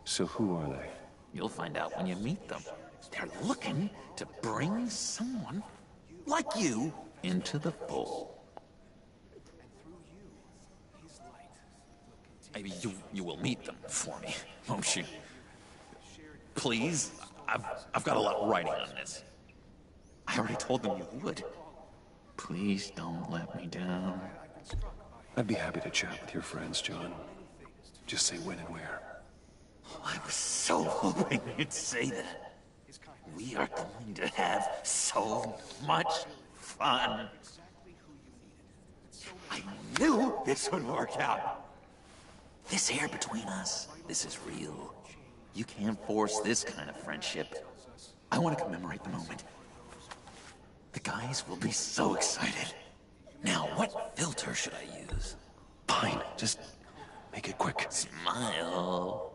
So who are they? You'll find out when you meet them. They're looking to bring someone like you into the fold. Maybe you will meet them for me, won't you? Please? I've got a lot riding on this. I already told them you would. Please don't let me down. I'd be happy to chat with your friends, John. Just say when and where. Oh, I was so hoping you'd say that. We are going to have so much fun. I knew this would work out. This air between us, this is real. You can't force this kind of friendship. I want to commemorate the moment. The guys will be so excited. Now, what filter should I use? Fine, just make it quick. Smile.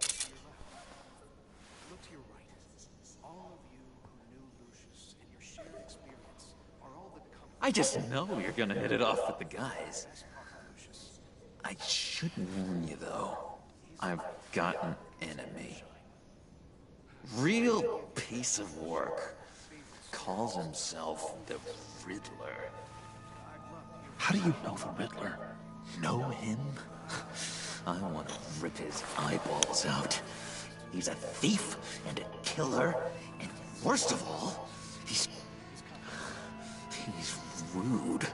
I just know you're gonna hit it off with the guys. I should warn you, though. I've got an enemy. Real piece of work. Calls himself the Riddler. How do you know the Riddler? Know him? I want to rip his eyeballs out. He's a thief and a killer, and worst of all, he's rude.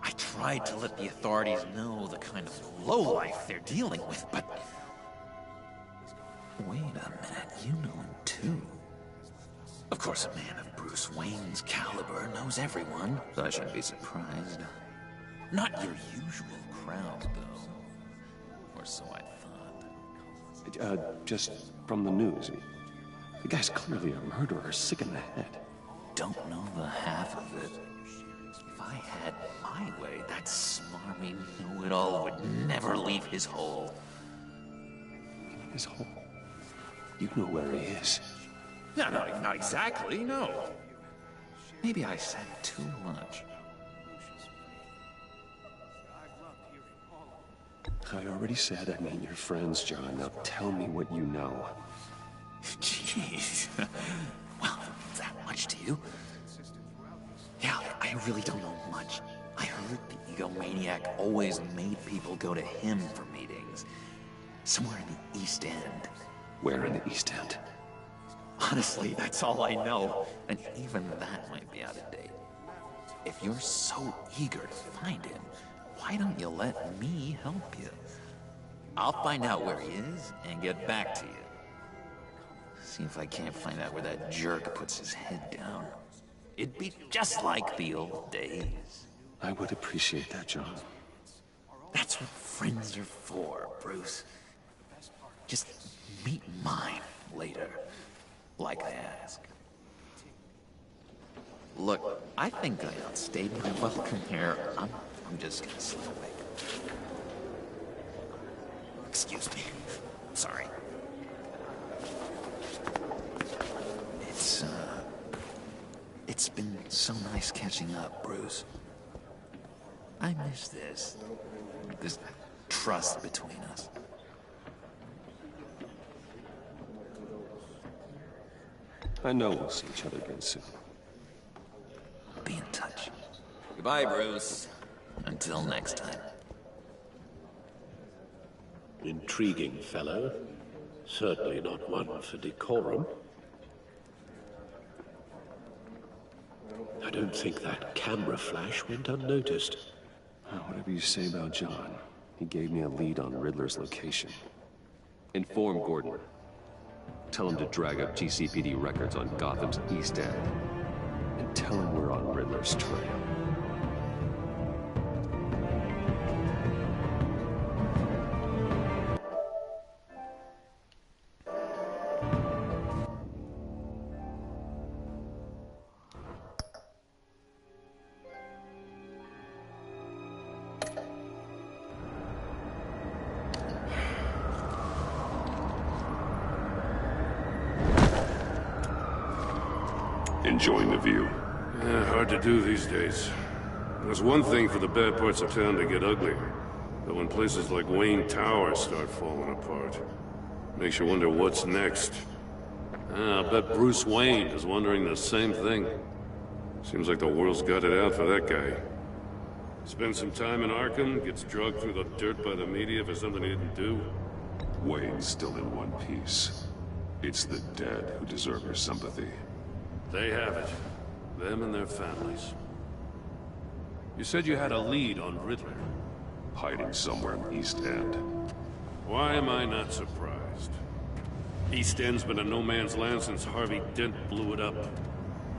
I tried to let the authorities know the kind of lowlife they're dealing with, but... Wait a minute, you know him too. Of course, a man of Bruce Wayne's caliber knows everyone, so I shouldn't be surprised. Not your usual crowd, though. Or so I thought. Just from the news. The guy's clearly a murderer, sick in the head. Don't know the half of it. If I had my way, that smarmy know-it-all would never leave his hole. His hole? You know where he is. No, not exactly, no. Maybe I said too much. I already said I meant your friends, John. Now tell me what you know. Jeez. Well, that much to you? Yeah, I really don't know much. I heard the egomaniac always made people go to him for meetings. Somewhere in the East End. Where in the East End? Honestly, that's all I know. And even that might be out of date. If you're so eager to find him, why don't you let me help you? I'll find out where he is and get back to you. See if I can't find out where that jerk puts his head down. It'd be just like the old days. I would appreciate that, John. That's what friends are for, Bruce. Just meet mine later, like they ask. Look, I think I outstayed my welcome here. I'm just gonna slip away. Excuse me. Sorry. It's been so nice catching up, Bruce. I miss this trust between us. I know we'll see each other again soon. Be in touch. Goodbye, Bruce. Until next time. Intriguing fellow. Certainly not one for decorum. I don't think that camera flash went unnoticed. Whatever you say about John, he gave me a lead on Riddler's location. Inform Gordon. Tell him to drag up GCPD records on Gotham's East End. And tell him we're on Riddler's trail. Enjoying the view? Yeah, hard to do these days. There's one thing for the bad parts of town to get ugly, but when places like Wayne Tower start falling apart, makes you wonder what's next. I bet Bruce Wayne is wondering the same thing. Seems like the world's got it out for that guy. Spends some time in Arkham, gets drugged through the dirt by the media for something he didn't do. Wayne's still in one piece. It's the dead who deserve your sympathy. They have it. Them and their families. You said you had a lead on Riddler. Hiding somewhere in the East End. Why am I not surprised? East End's been a no-man's land since Harvey Dent blew it up.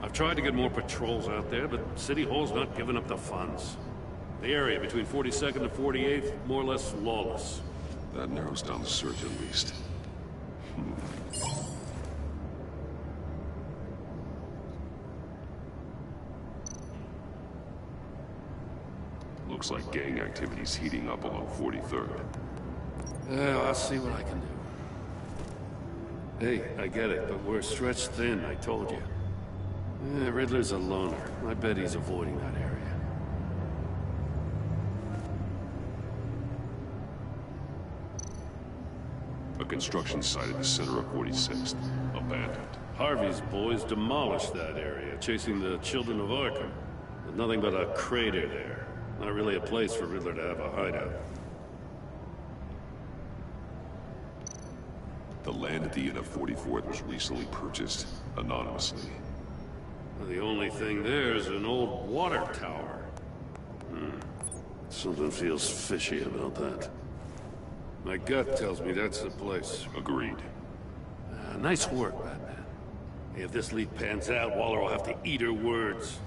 I've tried to get more patrols out there, but City Hall's not giving up the funds. The area between 42nd and 48th, more or less lawless. That narrows down the search at least. Looks like gang activity's heating up along 43rd. Well, I'll see what I can do. Hey, I get it, but we're stretched thin, I told you. Riddler's a loner. I bet he's avoiding that area. A construction site at the center of 46th. Abandoned. Harvey's boys demolished that area, chasing the children of Arkham. There's nothing but a crater there. Not really a place for Riddler to have a hideout. The land at the end of 44th was recently purchased, anonymously. Well, the only thing there is an old water tower. Something feels fishy about that. My gut tells me that's the place. Agreed. Nice work, Batman. If this lead pans out, Waller will have to eat her words.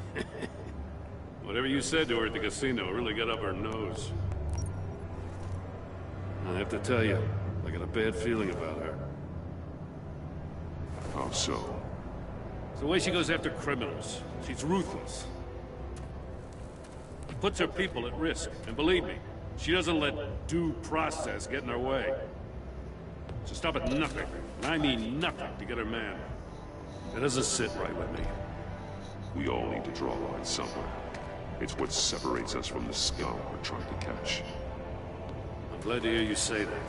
Whatever you said to her at the casino really got up her nose. I have to tell you, I got a bad feeling about her. How so? It's the way she goes after criminals. She's ruthless. Puts her people at risk, and believe me, she doesn't let due process get in her way. She'll stop at nothing, and I mean nothing, to get her man. It doesn't sit right with me. We all need to draw a line somewhere. It's what separates us from the scum we're trying to catch. I'm glad to hear you say that.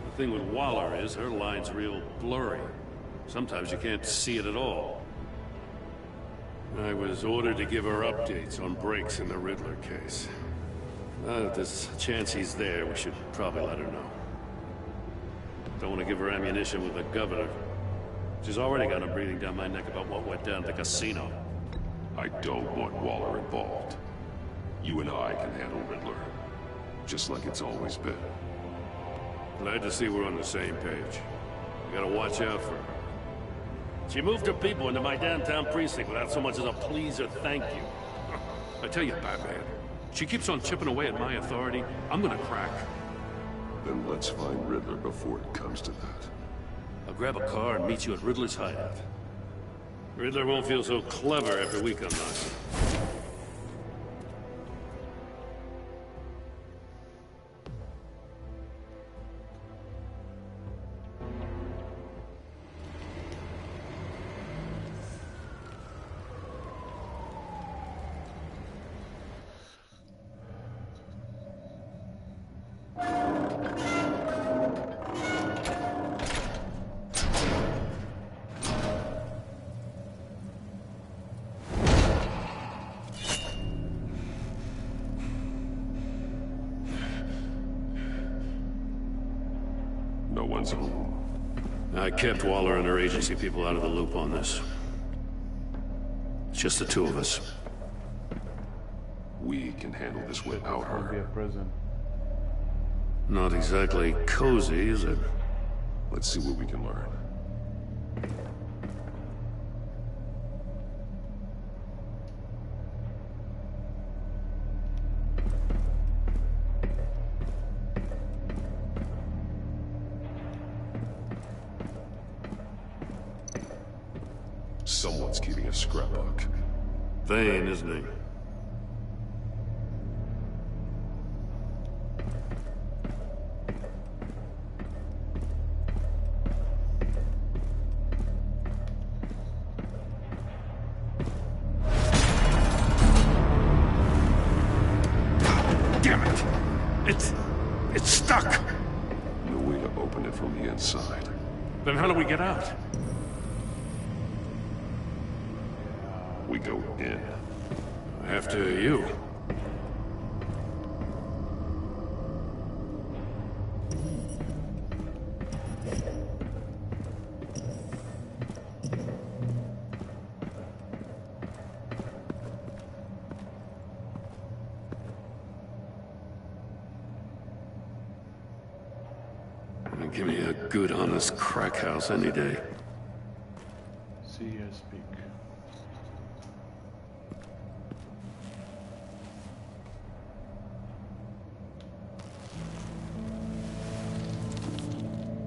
The thing with Waller is her line's real blurry. Sometimes you can't see it at all. I was ordered to give her updates on breaks in the Riddler case. If there's a chance he's there, we should probably let her know. Don't want to give her ammunition with the governor. She's already got him breathing down my neck about what went down at the casino. I don't want Waller involved. You and I can handle Riddler. Just like it's always been. Glad to see we're on the same page. We gotta watch out for her. She moved her people into my downtown precinct without so much as a please or thank you. I tell you, Batman, she keeps on chipping away at my authority, I'm gonna crack. Then let's find Riddler before it comes to that. I'll grab a car and meet you at Riddler's hideout. Riddler won't feel so clever after we come knocking. No one's home. I kept Waller and her agency people out of the loop on this. It's just the two of us. We can handle this without her. Not exactly cozy, is it? Let's see what we can learn. Someone's keeping a scrapbook. Vain, isn't he? Damn it! It's stuck! No way to open it from the inside. Then how do we get out? We go in. After you. Give me a good, honest crack house any day. See you speak.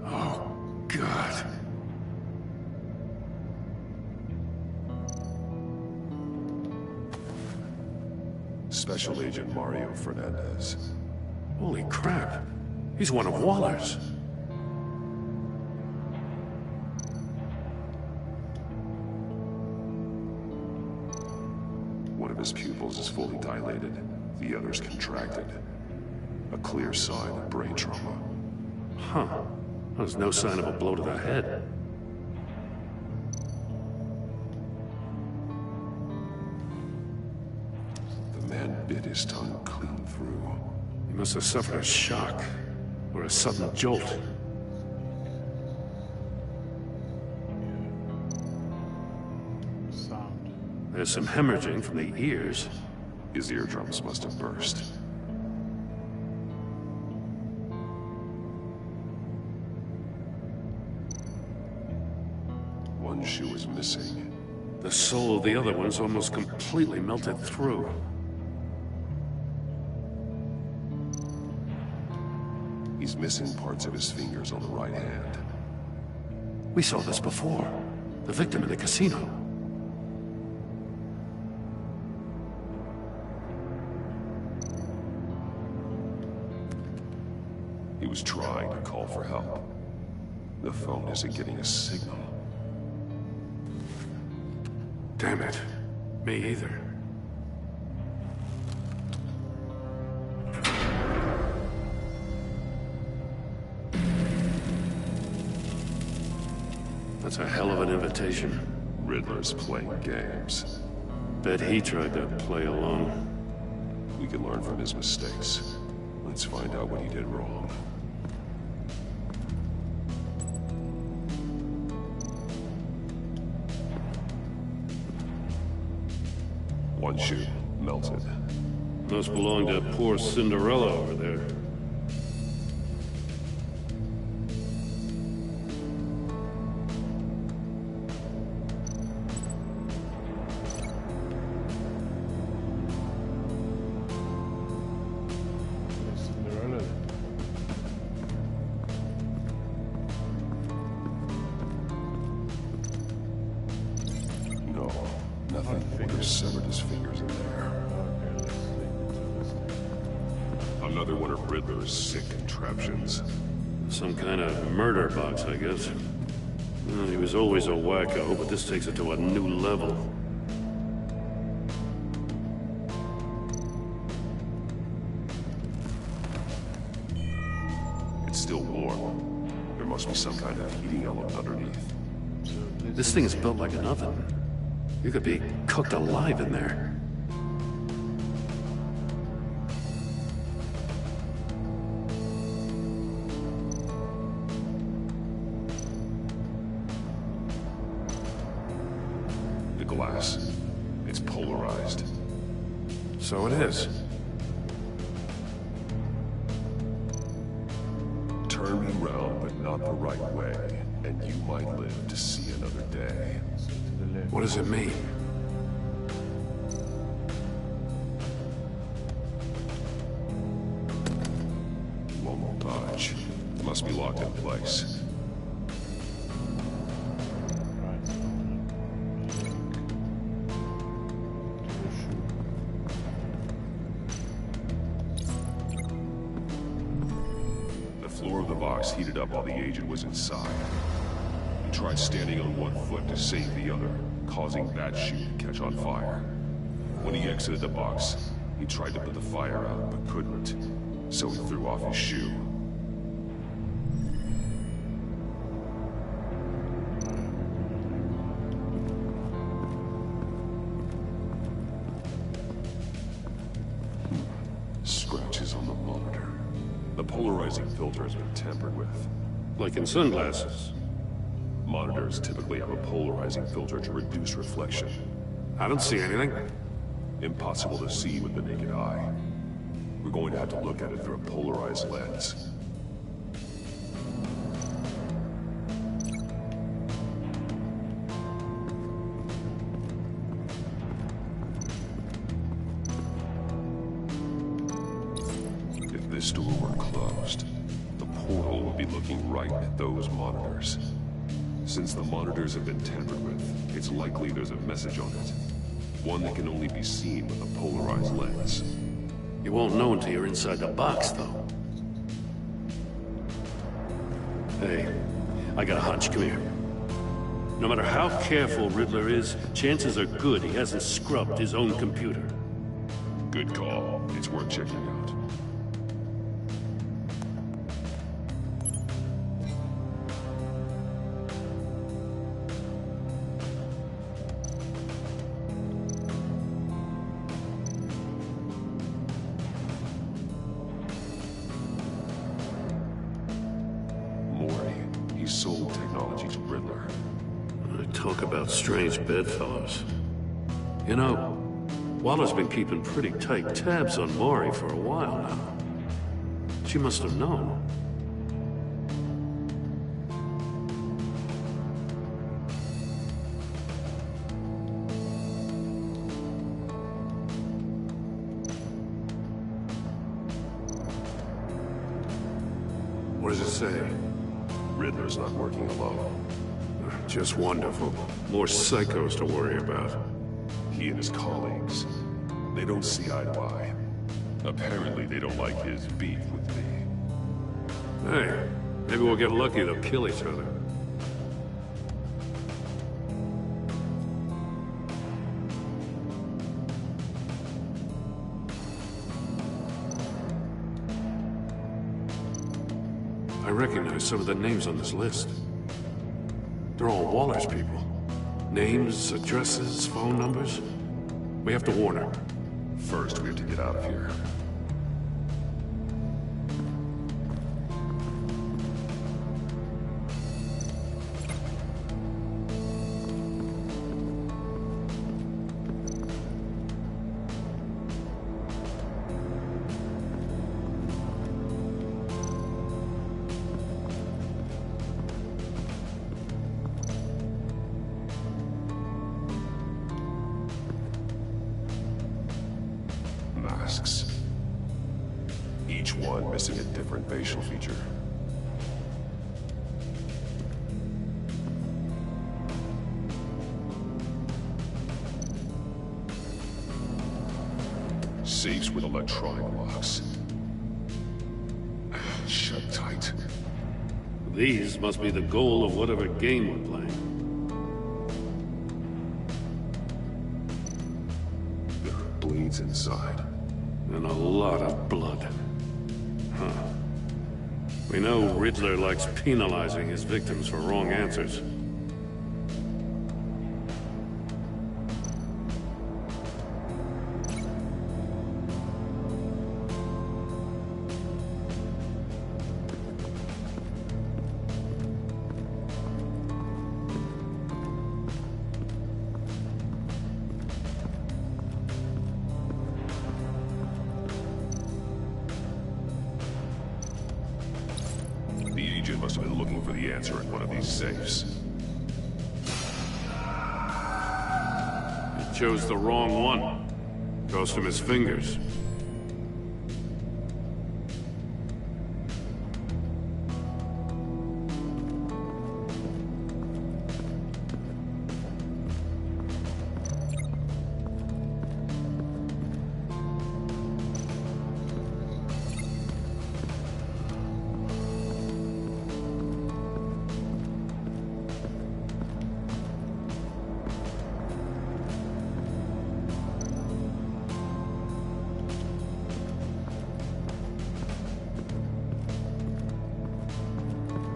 Oh, God. Special Agent Mario Fernandez. Holy crap. He's one of Waller's. One of his pupils is fully dilated, the other's contracted. A clear sign of brain trauma. Huh. There's no sign of a blow to the head. The man bit his tongue clean through. He must have suffered a shock, or a sudden jolt. There's some hemorrhaging from the ears. His eardrums must have burst. One shoe is missing. The sole of the other one's almost completely melted through. He's missing parts of his fingers on the right hand. We saw this before. The victim in the casino. He was trying to call for help. The phone isn't getting a signal. Damn it. Me either. That's a hell of an invitation. Riddler's playing games. Bet he tried to play along. We can learn from his mistakes. Let's find out what he did wrong. One shoe, melted. Must belong to poor Cinderella over there. No, nothing would have severed his fingers in there. Another one of Riddler's sick contraptions. Some kind of murder box, I guess. Well, he was always a wacko, but this takes it to a new level. It's still warm. There must be some kind of heating element underneath. This thing is built like an oven. You could be cooked alive in there. The glass. It's polarized. So it is. Turn me round, but not the right way, and you might live to see another day. What does it mean? Won't budge. Must be locked in place. The floor of the box heated up while the agent was inside. He tried standing on one foot to save the other, causing that shoe to catch on fire. When he exited the box, he tried to put the fire out, but couldn't, so he threw off his shoe. Scratches on the monitor. The polarizing filter has been tampered with. Like in sunglasses. Monitors typically have a polarizing filter to reduce reflection. I don't see anything. Impossible to see with the naked eye. We're going to have to look at it through a polarized lens. store were closed, the portal would be looking right at those monitors. Since the monitors have been tampered with, it's likely there's a message on it. One that can only be seen with a polarized lens. You won't know until you're inside the box, though. Hey, I got a hunch. Come here. No matter how careful Riddler is, chances are good he hasn't scrubbed his own computer. Good call. It's worth checking out. He sold technology to Riddler. Talk about strange bedfellows. You know, Waller's been keeping pretty tight tabs on Maury for a while now. She must have known. What does it say? Riddler's not working alone. Just wonderful. More psychos to worry about. He and his colleagues, they don't see eye to eye. Apparently they don't like his beef with me. Hey, maybe we'll get lucky they'll kill each other. I recognize some of the names on this list. They're all Waller's people. Names, addresses, phone numbers. We have to warn her. First, we have to get out of here. Masks. Each one missing a different facial feature. Safes with electronic locks. Shut tight. These must be the goal of whatever game we're playing. Bleeds inside. And a lot of blood. Huh. We know Riddler likes penalizing his victims for wrong answers. The agent must have been looking for the answer in one of these safes. He chose the wrong one. Cost him his fingers.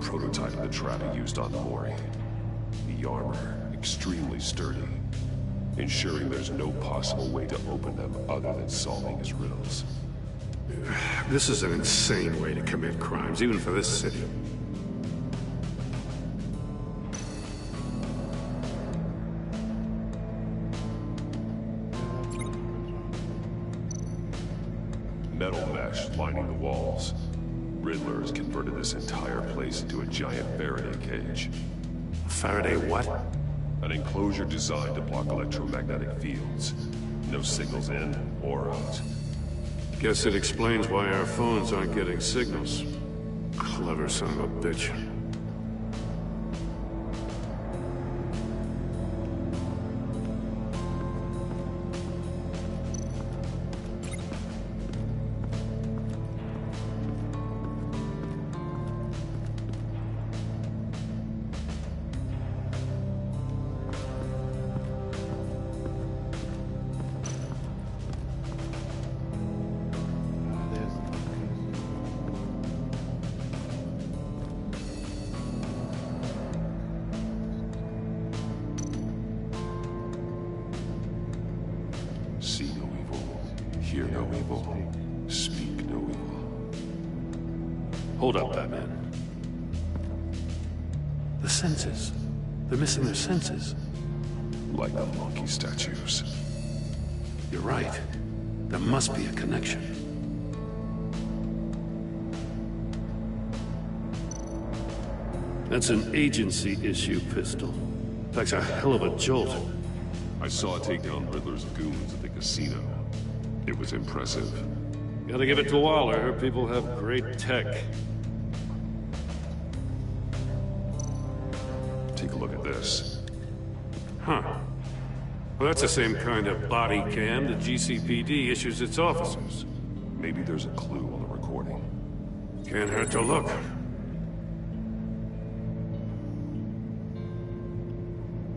Prototype of the trap he used on Maury. The armor, extremely sturdy, ensuring there's no possible way to open them other than solving his riddles. This is an insane way to commit crimes, even for this city. Metal mesh lining the walls. Riddler has converted this entire place into a giant Faraday cage. Faraday what? An enclosure designed to block electromagnetic fields. No signals in or out. Guess it explains why our phones aren't getting signals. Clever son of a bitch. See no evil, hear no evil, speak no evil. Hold up, Batman. The senses. They're missing their senses. Like the monkey statues. You're right. There must be a connection. That's an agency issue pistol. That's a hell of a jolt. I saw it take down Riddler's goons at the casino. It was impressive. Gotta give it to Waller. Her people have great tech. Take a look at this. Huh. Well, that's the same kind of body cam the GCPD issues its officers. Maybe there's a clue on the recording. Can't hurt to look.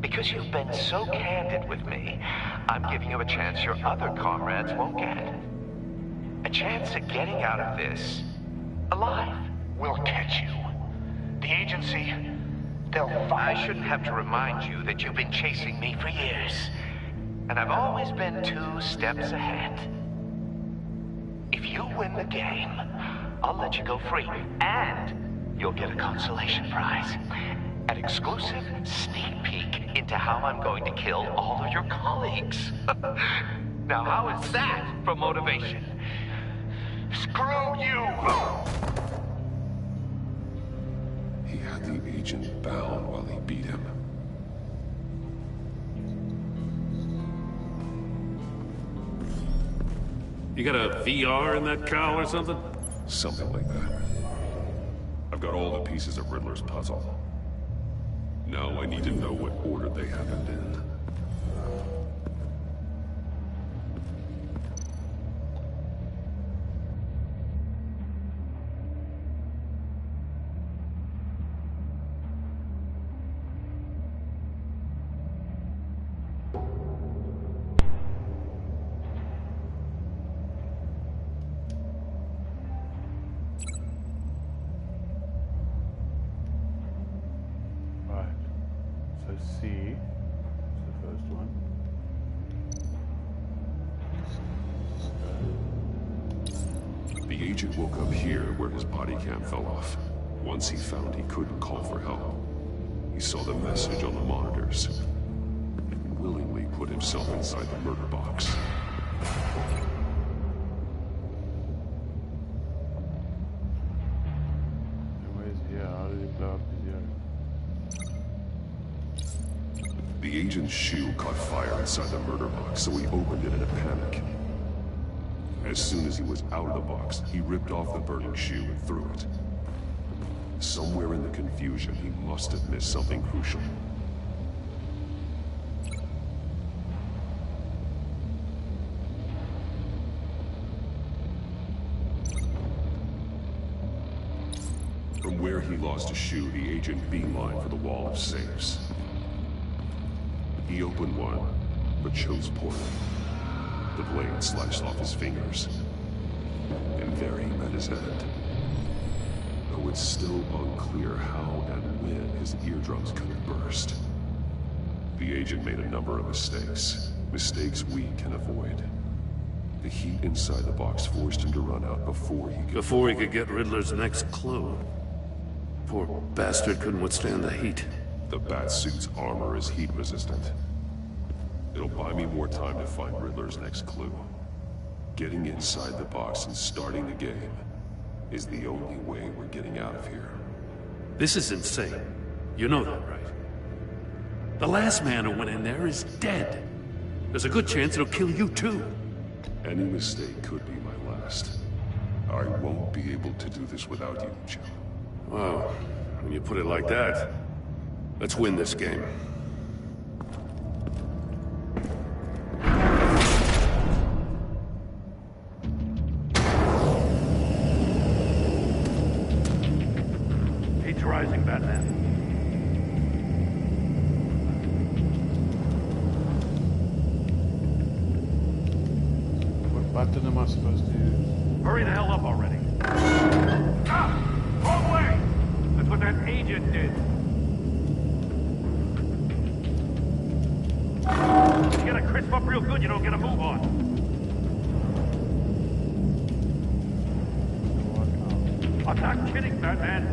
Because you've been so candid with me, I'm giving you a chance your other comrades won't get. A chance at getting out of this alive. We'll catch you. The agency, they'll find... I shouldn't have to remind you that you've been chasing me for years. And I've always been 2 steps ahead. If you win the game, I'll let you go free. And you'll get a consolation prize. An exclusive sneak peek into how I'm going to kill all of your colleagues. Now, how is that for motivation? Screw you! He had the agent bound while he beat him. You got a VR in that cowl or something? Something like that. I've got all the pieces of Riddler's puzzle. Now I need to know what order they happened in. C is the first one. The agent woke up here where his body cam fell off. Once he found he couldn't call for help, he saw the message on the monitors and willingly put himself inside the murder box. Where's here? How did he blow up his ear? The agent's shoe caught fire inside the murder box, so he opened it in a panic. As soon as he was out of the box, he ripped off the burning shoe and threw it. Somewhere in the confusion, he must have missed something crucial. From where he lost a shoe, the agent beelined for the wall of safes. He opened one, but chose poorly. The blade sliced off his fingers, and there he met his end. Though it's still unclear how and when his eardrums could have burst. The agent made a number of mistakes. Mistakes we can avoid. The heat inside the box forced him to run out before he could get Riddler's next clue. Poor bastard couldn't withstand the heat. The Batsuit's armor is heat resistant. It'll buy me more time to find Riddler's next clue. Getting inside the box and starting the game is the only way we're getting out of here. This is insane. You know that, right? The last man who went in there is dead. There's a good chance it'll kill you too. Any mistake could be my last. I won't be able to do this without you, Joe. Wow, when you put it like that, let's win this game. Heat's rising, Batman. What button am I supposed to use? Hurry the hell up already. Ah! Wrong way! That's what that agent did. You gotta crisp up real good, you don't get a move on. I'm not kidding, Batman.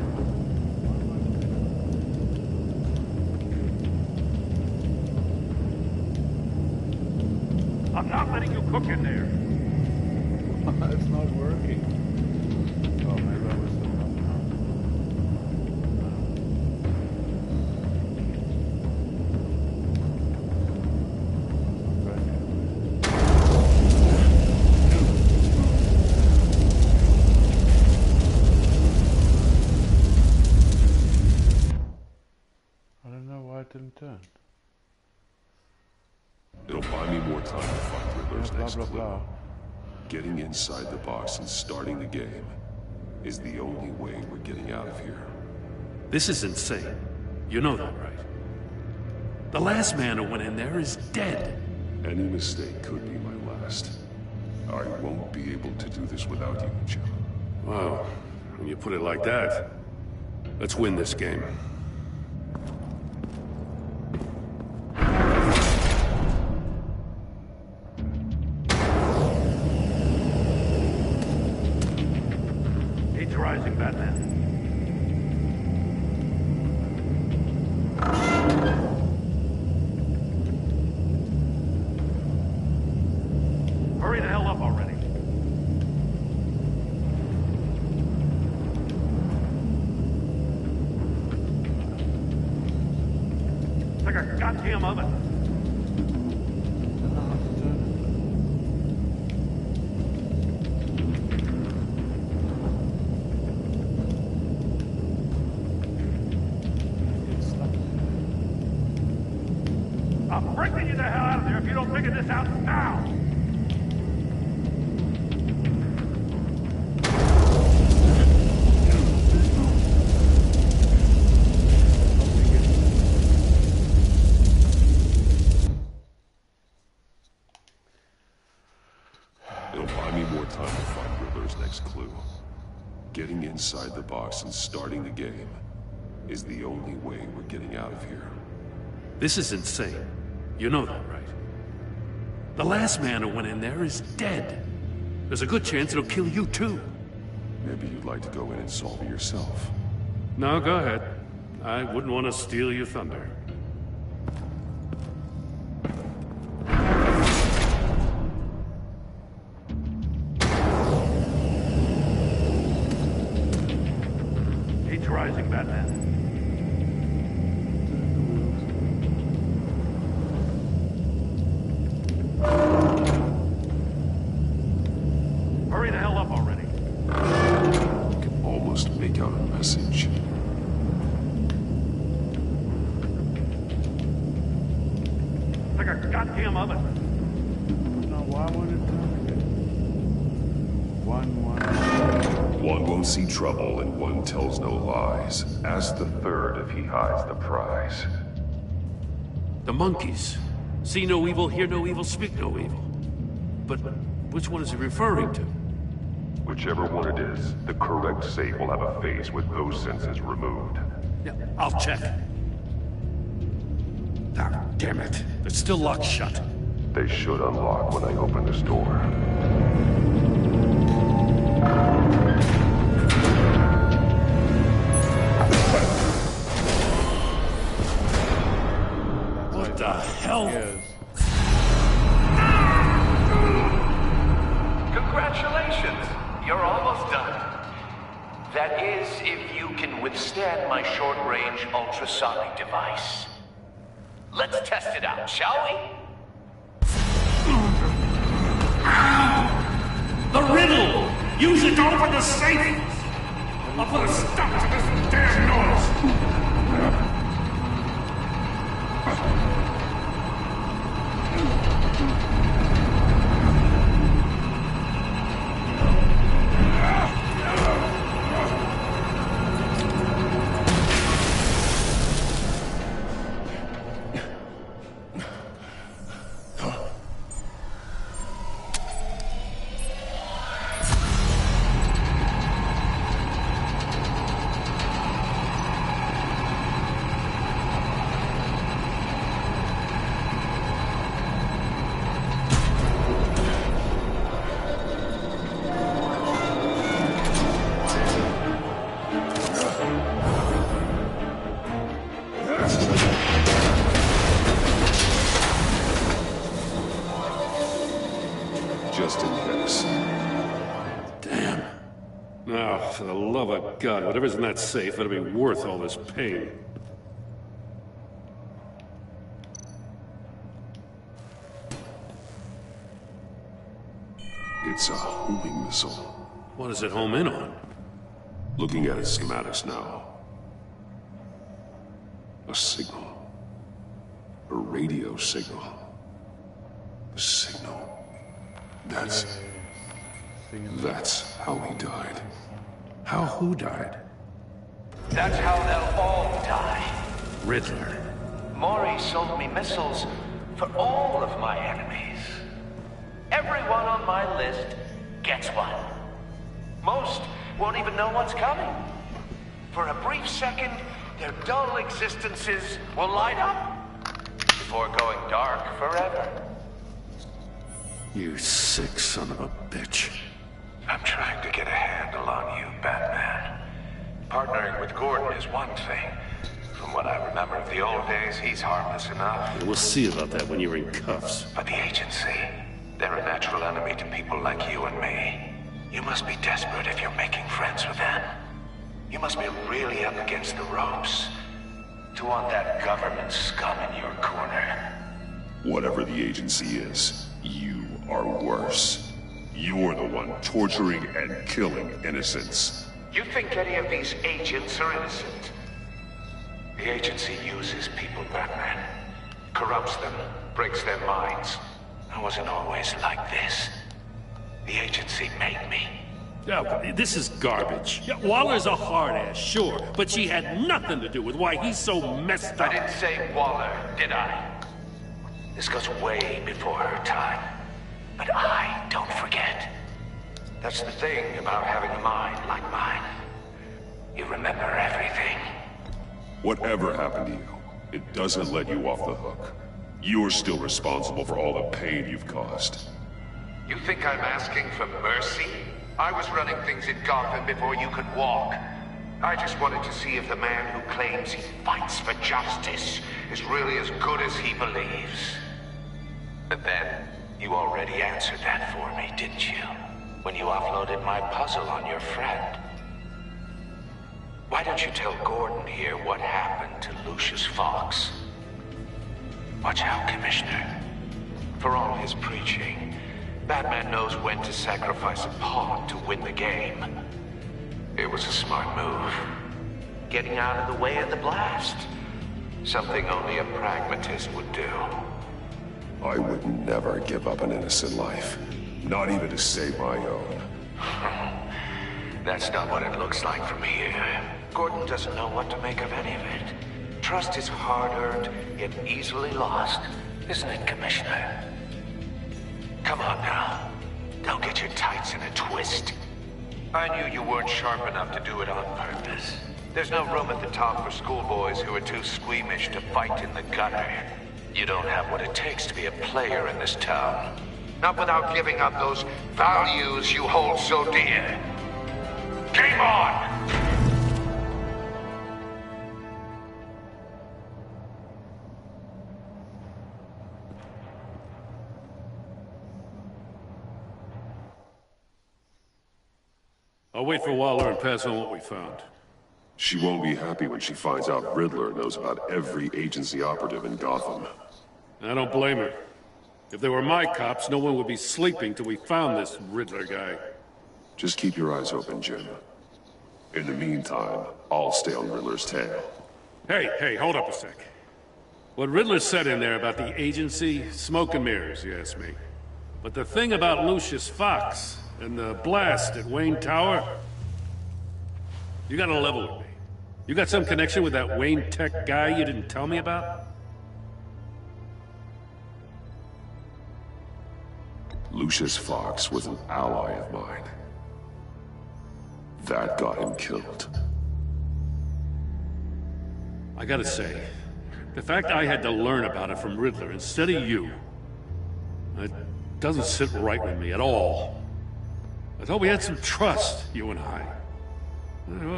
I'm not letting you cook in there. It's not working. Oh, maybe I was the wrong I don't know why it didn't turn. It'll buy me more time to find Riddler's next blah, clue. blah. Getting inside the box and starting the game is the only way we're getting out of here. This is insane. You know that, right? The last man who went in there is dead. Any mistake could be my last. I won't be able to do this without you, Joe. Wow, when you put it like that, let's win this game. Heat's rising, Batman. Hurry the hell up already. It's like a goddamn oven. I'm bringing you the hell out of there if you don't figure this out now! It'll buy me more time to find Riddler's next clue. Getting inside the box and starting the game is the only way we're getting out of here. This is insane. You know that, right? The last man who went in there is dead. There's a good chance it'll kill you too. Maybe you'd like to go in and solve it yourself. No, go ahead. I wouldn't want to steal your thunder. Heat's rising, Batman. Hurry the hell up already. I can almost make out a message. It's like a goddamn oven. No, why won't it turn again? One won't see trouble and one tells no lies. Ask the third if he hides the prize. The monkeys. See no evil, hear no evil, speak no evil. But which one is he referring to? Whichever one it is, the correct safe will have a face with those senses removed. Yeah, I'll check. Ah, damn it. It's still locked shut. They should unlock when I open this door. What the hell? Congratulations! You're almost done. That is, if you can withstand my short-range ultrasonic device. Let's test it out, shall we? The riddle! Use it to open the safe! I'll put a stop to this damn noise! Just in case. Damn. Now, for the love of God, whatever's in that safe better be worth all this pain. It's a homing missile. What does it home in on? Looking at its schematics now. A signal. A radio signal. A signal. That's how he died. How who died? That's how they'll all die. Riddler. Maury sold me missiles for all of my enemies. Everyone on my list gets one. Most won't even know what's coming. For a brief second, their dull existences will light up before going dark forever. You sick son of a bitch. I'm trying to get a handle on you, Batman. Partnering with Gordon is one thing. From what I remember of the old days, he's harmless enough. Yeah, we'll see about that when you're in cuffs. But the agency, they're a natural enemy to people like you and me. You must be desperate if you're making friends with them. You must be really up against the ropes to want that government scum in your corner. Whatever the agency is, you are worse. You're the one torturing and killing innocents. You think any of these agents are innocent? The agency uses people, Batman. Corrupts them, breaks their minds. I wasn't always like this. The agency made me. Yeah, but this is garbage. Yeah, Waller's a hard ass, sure, but she had nothing to do with why he's so messed up. I didn't say Waller, did I? This goes way before her time. But I don't forget. That's the thing about having a mind like mine. You remember everything. Whatever happened to you, it doesn't let you off the hook. You're still responsible for all the pain you've caused. You think I'm asking for mercy? I was running things in Gotham before you could walk. I just wanted to see if the man who claims he fights for justice is really as good as he believes. But then, you already answered that for me, didn't you? When you offloaded my puzzle on your friend. Why don't you tell Gordon here what happened to Lucius Fox? Watch out, Commissioner. For all his preaching, Batman knows when to sacrifice a pawn to win the game. It was a smart move. Getting out of the way of the blast. Something only a pragmatist would do. I would never give up an innocent life. Not even to save my own. That's not what it looks like from here. Gordon doesn't know what to make of any of it. Trust is hard-earned, yet easily lost. Isn't it, Commissioner? Come on now. Don't get your tights in a twist. I knew you weren't sharp enough to do it on purpose. There's no room at the top for schoolboys who are too squeamish to fight in the gutter. You don't have what it takes to be a player in this town. Not without giving up those values you hold so dear. Game on! I'll wait for Waller and pass on what we found. She won't be happy when she finds out Riddler knows about every agency operative in Gotham. I don't blame her. If they were my cops, no one would be sleeping till we found this Riddler guy. Just keep your eyes open, Jim. In the meantime, I'll stay on Riddler's tail. Hey, hold up a sec. What Riddler said in there about the agency, smoke and mirrors, you ask me. But the thing about Lucius Fox and the blast at Wayne Tower, you gotta level with me. You got some connection with that Wayne Tech guy you didn't tell me about? Lucius Fox was an ally of mine. That got him killed. I gotta say, the fact I had to learn about it from Riddler instead of you, it doesn't sit right with me at all. I thought we had some trust, you and I.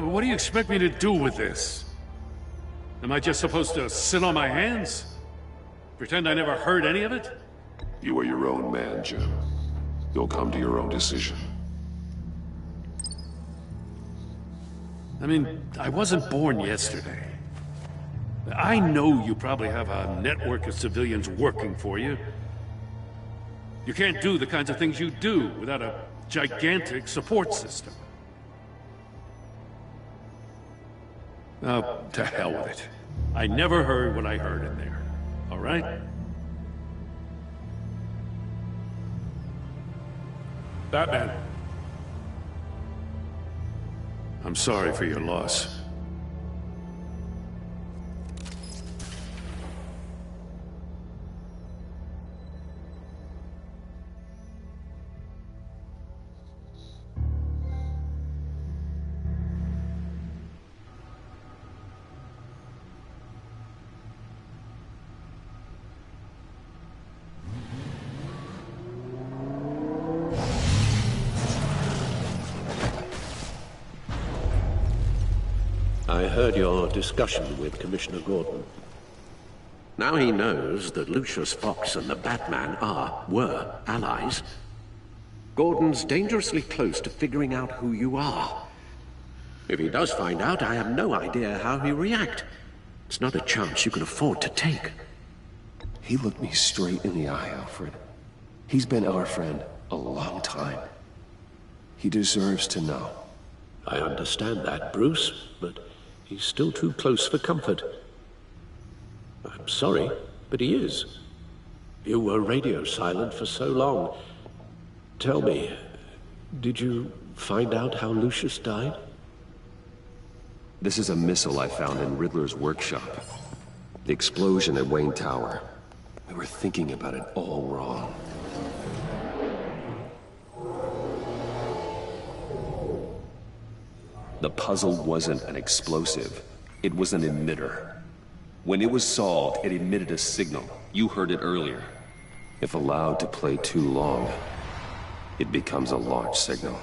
What do you expect me to do with this? Am I just supposed to sit on my hands? Pretend I never heard any of it? You are your own man, Jim. You'll come to your own decision. I mean, I wasn't born yesterday. I know you probably have a network of civilians working for you. You can't do the kinds of things you do without a gigantic support system. Oh, to hell with it. I never heard what I heard in there. All right? Batman. I'm sorry for your loss. I heard your discussion with Commissioner Gordon. Now he knows that Lucius Fox and the Batman were allies. Gordon's dangerously close to figuring out who you are. If he does find out, I have no idea how he'll react. It's not a chance you can afford to take. He looked me straight in the eye, Alfred. He's been our friend a long time. He deserves to know. I understand that, Bruce, but he's still too close for comfort. I'm sorry, but he is. You were radio silent for so long. Tell me, did you find out how Lucius died? This is a missile I found in Riddler's workshop. The explosion at Wayne Tower. We were thinking about it all wrong. The puzzle wasn't an explosive. It was an emitter. When it was solved, it emitted a signal. You heard it earlier. If allowed to play too long, it becomes a launch signal.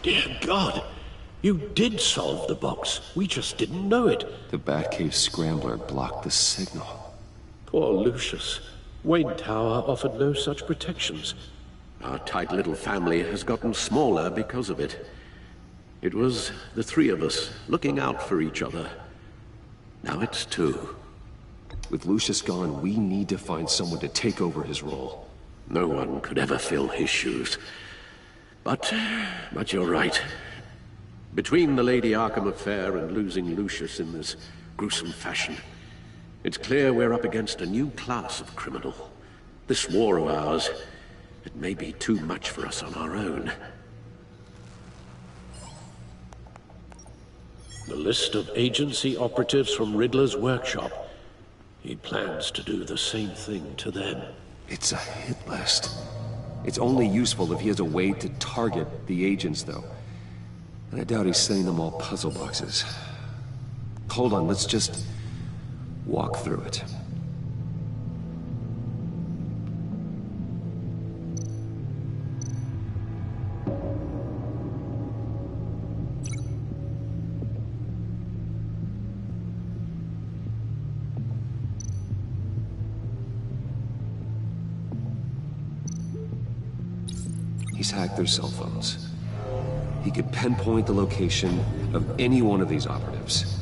Dear God, you did solve the box. We just didn't know it. The Batcave scrambler blocked the signal. Poor Lucius. Wayne Tower offered no such protections. Our tight little family has gotten smaller because of it. It was the three of us looking out for each other. Now it's two. With Lucius gone, we need to find someone to take over his role. No one could ever fill his shoes. But you're right. Between the Lady Arkham affair and losing Lucius in this gruesome fashion, it's clear we're up against a new class of criminal. This war of ours, it may be too much for us on our own. The list of agency operatives from Riddler's workshop. He plans to do the same thing to them. It's a hit list. It's only useful if he has a way to target the agents, though. And I doubt he's sending them all puzzle boxes. Hold on, let's just walk through it. He's hacked their cell phones. He could pinpoint the location of any one of these operatives.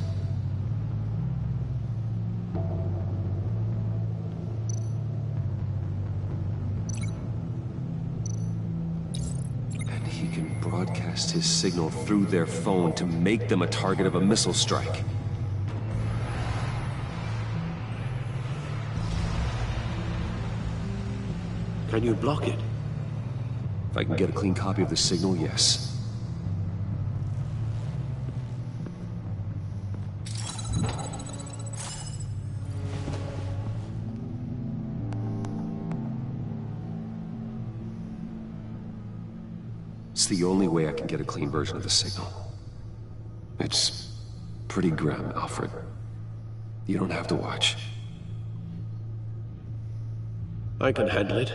And can broadcast his signal through their phone to make them a target of a missile strike. Can you block it? If I can get a clean copy of the signal, yes. It's the only way I can get a clean version of the signal. It's pretty grim, Alfred. You don't have to watch. I can handle it.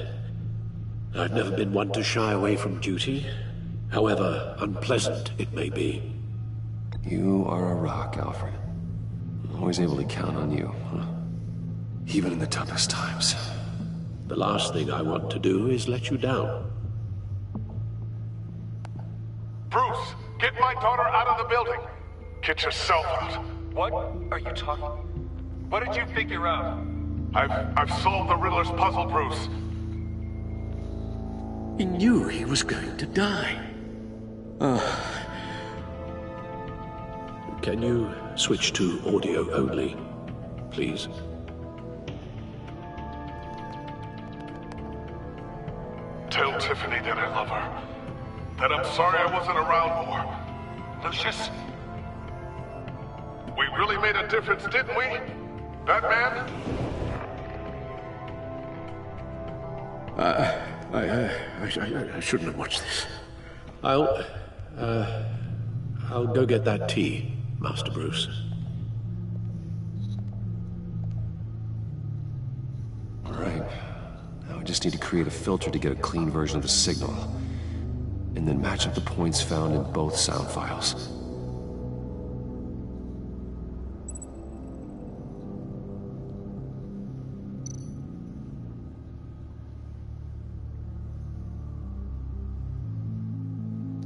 I've never been one to shy away from duty, however unpleasant it may be. You are a rock, Alfred. Always able to count on you, huh? Even in the toughest times. The last thing I want to do is let you down. Bruce, get my daughter out of the building. Get yourself out. What are you talking? What did you figure out? I've solved the Riddler's puzzle, Bruce. He knew he was going to die. Can you switch to audio only, please? Tell Tiffany that I love her. That I'm sorry I wasn't around more. Lucius? We really made a difference, didn't we? Batman? I shouldn't have watched this. I'll go get that tea, Master Bruce. All right. Now I just need to create a filter to get a clean version of the signal. And then match up the points found in both sound files.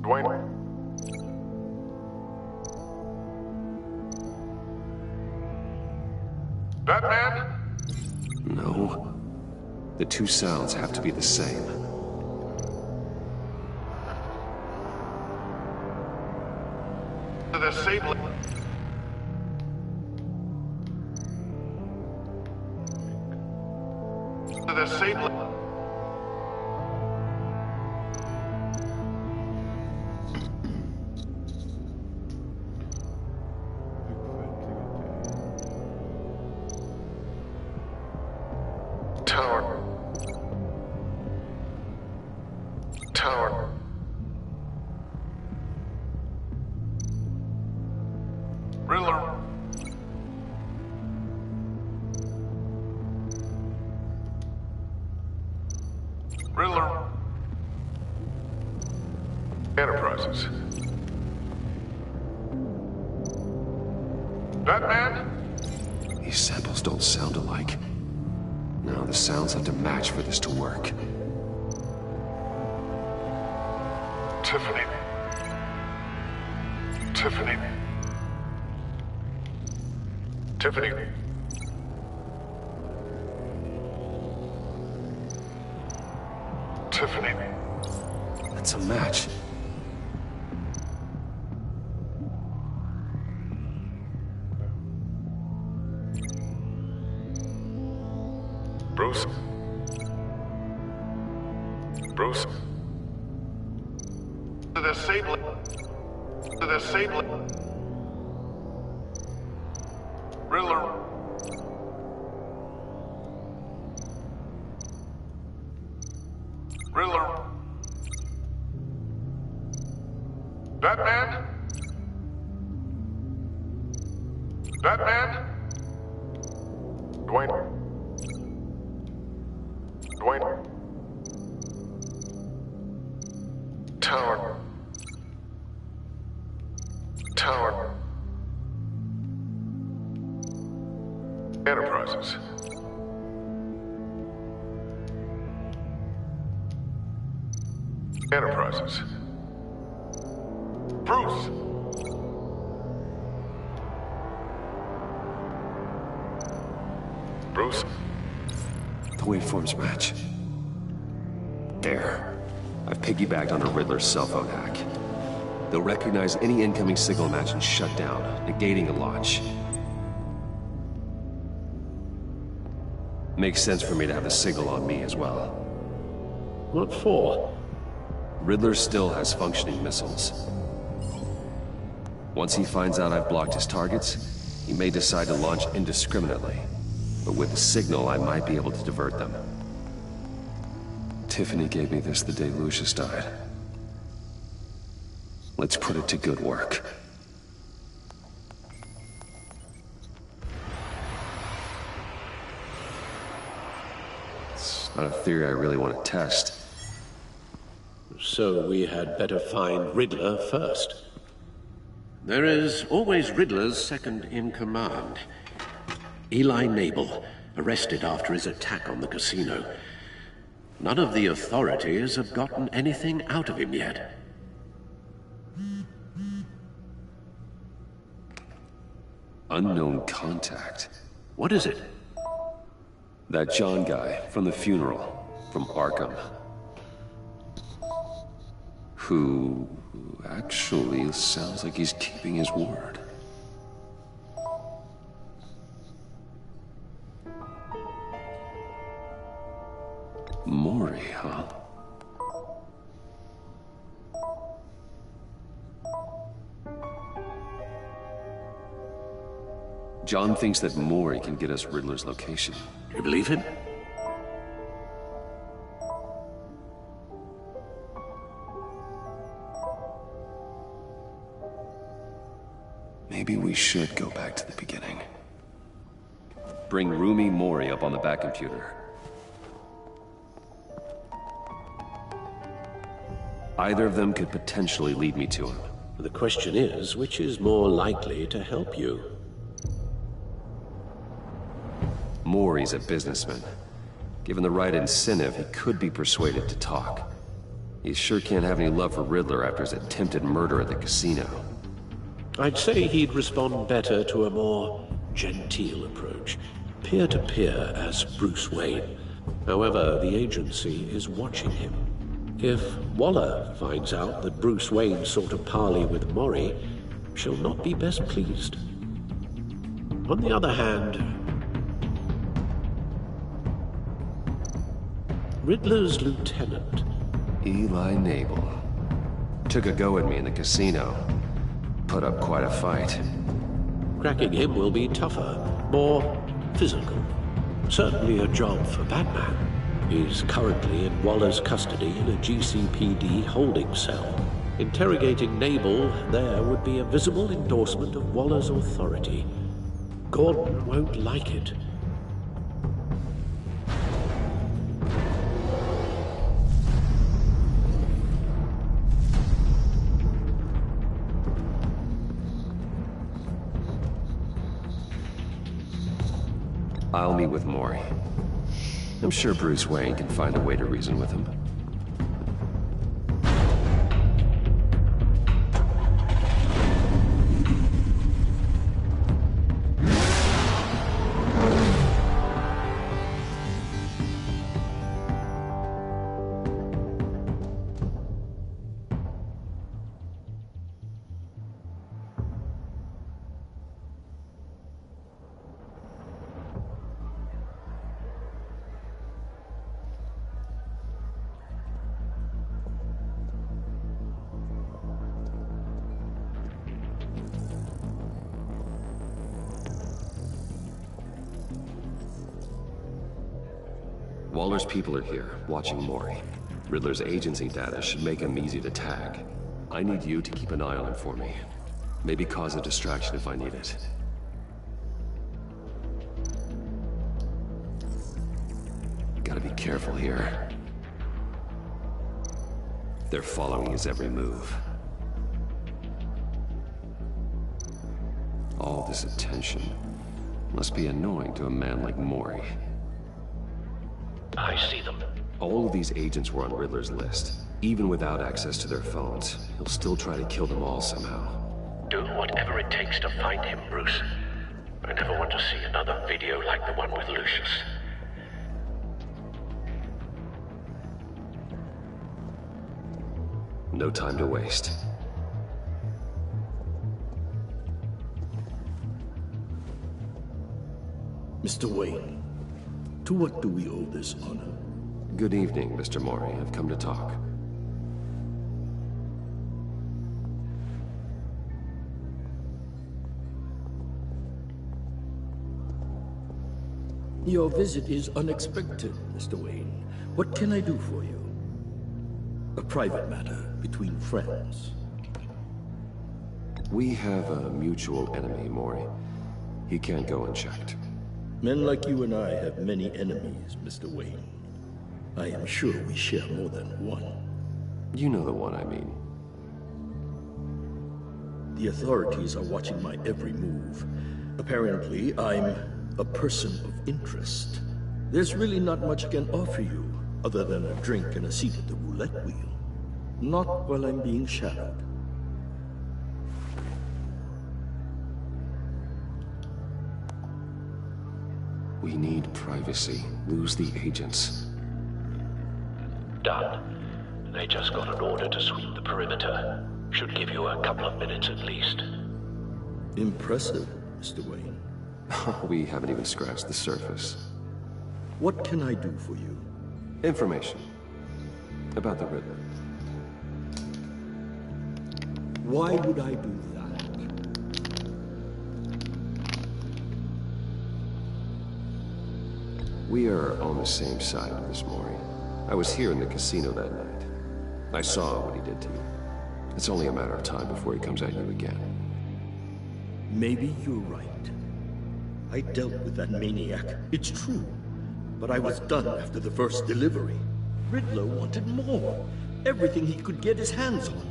Dwayne? Batman? No. The two sounds have to be the same. The sable. The sable. Tower. Riddler. Riddler. Enterprises. Batman? These samples don't sound alike. No, the sounds have to match for this to work. Tiffany. Tiffany. Tiffany. Tiffany. That's a match. Bruce. Bruce. The sable. The sable. Riddler. Riddler. Batman? Batman? Dwayne. Dwayne. Tower. Tower. Enterprises. Enterprises. Bruce! Bruce? The waveforms match. There. I I've piggybacked on a Riddler's cell phone hack. They'll recognize any incoming signal match and shut down, negating the launch. Makes sense for me to have the signal on me as well. What for? Riddler still has functioning missiles. Once he finds out I've blocked his targets, he may decide to launch indiscriminately. But with the signal, I might be able to divert them. Tiffany gave me this the day Lucius died. Let's put it to good work. It's not a theory I really want to test. So we had better find Riddler first. There is always Riddler's second in command. Eli Nabel, arrested after his attack on the casino. None of the authorities have gotten anything out of him yet. Unknown contact. What is it? That John guy from the funeral, from Arkham. Who actually sounds like he's keeping his word. Mori, huh? John thinks that Mori can get us Riddler's location. You believe him? Maybe we should go back to the beginning. Bring Rumi Mori up on the back computer. Either of them could potentially lead me to him. The question is, which is more likely to help you? Mori's a businessman. Given the right incentive, he could be persuaded to talk. He sure can't have any love for Riddler after his attempted murder at the casino. I'd say he'd respond better to a more genteel approach. Peer-to-peer as Bruce Wayne. However, the agency is watching him. If Waller finds out that Bruce Wayne sought a parley with Mori, she'll not be best pleased. On the other hand, Riddler's lieutenant, Eli Nabel, took a go at me in the casino. Put up quite a fight. Cracking him will be tougher, more physical. Certainly a job for Batman. He's currently in Waller's custody in a GCPD holding cell. Interrogating Nabel there would be a visible endorsement of Waller's authority. Gordon won't like it. I'll meet with Mori. I'm sure Bruce Wayne can find a way to reason with him. Waller's people are here, watching Mori. Riddler's agency data should make him easy to tag. I need you to keep an eye on him for me. Maybe cause a distraction if I need it. Gotta be careful here. They're following his every move. All this attention must be annoying to a man like Mori. I see them. All of these agents were on Riddler's list. Even without access to their phones, he'll still try to kill them all somehow. Do whatever it takes to find him, Bruce. I never want to see another video like the one with Lucius. No time to waste. Mr. Wayne, to what do we owe this honor? Good evening, Mr. Mori. I've come to talk. Your visit is unexpected, Mr. Wayne. What can I do for you? A private matter between friends. We have a mutual enemy, Mori. He can't go unchecked. Men like you and I have many enemies, Mr. Wayne. I am sure we share more than one. You know the one I mean. The authorities are watching my every move. Apparently, I'm a person of interest. There's really not much I can offer you, other than a drink and a seat at the roulette wheel. Not while I'm being shadowed. We need privacy. Lose the agents. Done. They just got an order to sweep the perimeter. Should give you a couple of minutes at least. Impressive, Mr. Wayne. We haven't even scratched the surface. What can I do for you? Information. About the Riddler. Why would I do that? We are on the same side of this, Mori. I was here in the casino that night. I saw what he did to you. It's only a matter of time before he comes at you again. Maybe you're right. I dealt with that maniac, it's true. But I was done after the first delivery. Riddler wanted more. Everything he could get his hands on.